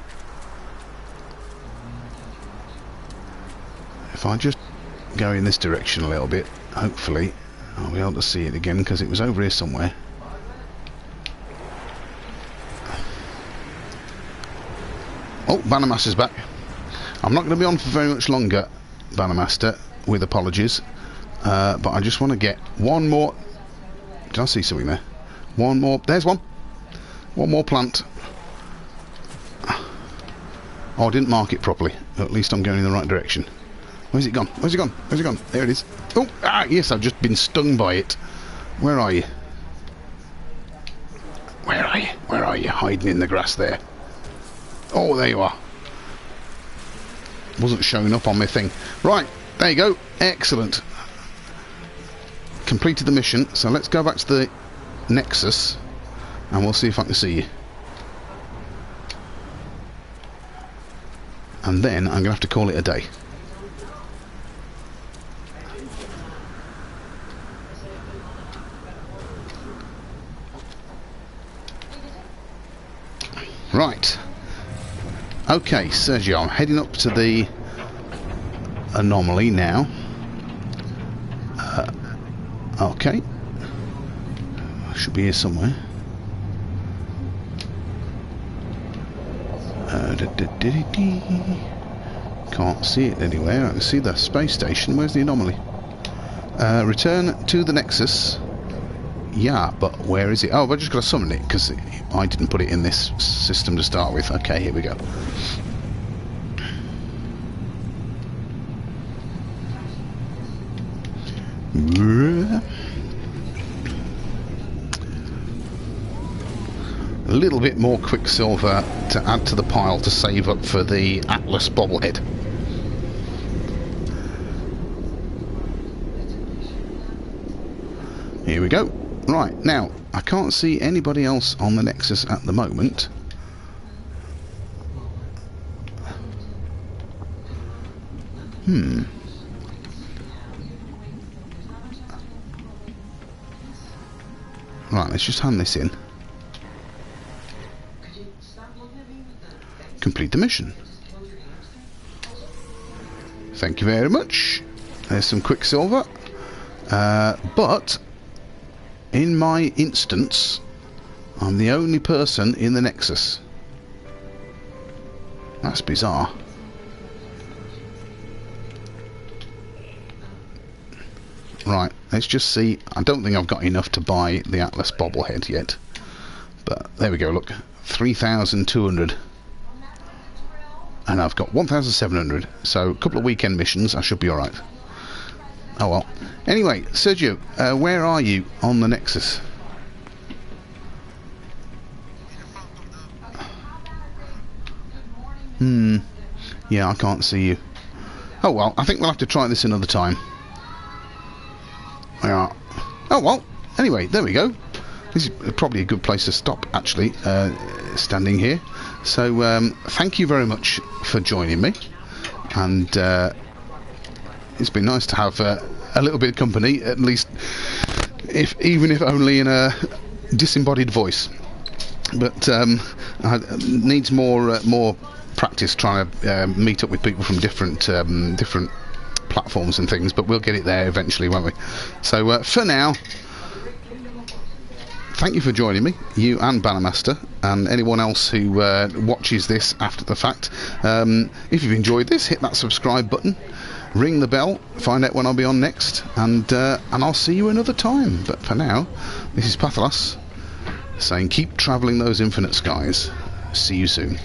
If I just go in this direction a little bit, hopefully I'll be able to see it again, because it was over here somewhere. Oh, Bannermaster's back. I'm not going to be on for very much longer. Bannermaster, with apologies. But I just want to get one more... Did I see something there? One more... There's one! One more plant. Oh, I didn't mark it properly. At least I'm going in the right direction. Where's it gone? Where's it gone? Where's it gone? There it is. Oh, yes, I've just been stung by it. Where are you? Where are you? Where are you? Hiding in the grass there. Oh, there you are. Wasn't showing up on my thing. Right, there you go. Excellent. Completed the mission. So let's go back to the Nexus and we'll see if I can see you. And then I'm going to have to call it a day. Right. Okay, Sergio, I'm heading up to the anomaly now. Okay. I should be here somewhere. Can't see it anywhere. I can see the space station. Where's the anomaly? Return to the Nexus. Yeah, but where is it? Oh, I've just got to summon it because I didn't put it in this system to start with. Okay, here we go. A little bit more Quicksilver to add to the pile to save up for the Atlas bobblehead. Here we go. Right, now, I can't see anybody else on the Nexus at the moment. Right, let's just hand this in. Complete the mission. Thank you very much. There's some Quicksilver. But in my instance, I'm the only person in the Nexus. That's bizarre. Right, let's just see. I don't think I've got enough to buy the Atlas bobblehead yet. But there we go, look. 3,200. And I've got 1,700. So a couple of weekend missions, I should be alright. Oh well. Anyway, Sergio, where are you on the Nexus? Yeah, I can't see you. Oh well, I think we'll have to try this another time. Yeah. Oh well, anyway, there we go. This is probably a good place to stop, actually, standing here. So, thank you very much for joining me. And it's been nice to have a little bit of company, at least, even if only in a disembodied voice. But needs more practice trying to meet up with people from different platforms and things. But we'll get it there eventually, won't we? So for now, thank you for joining me, you and Bannermaster, and anyone else who watches this after the fact. If you've enjoyed this, hit that subscribe button. Ring the bell, find out when I'll be on next, and I'll see you another time. But for now, this is Pathalos saying keep travelling those infinite skies. See you soon.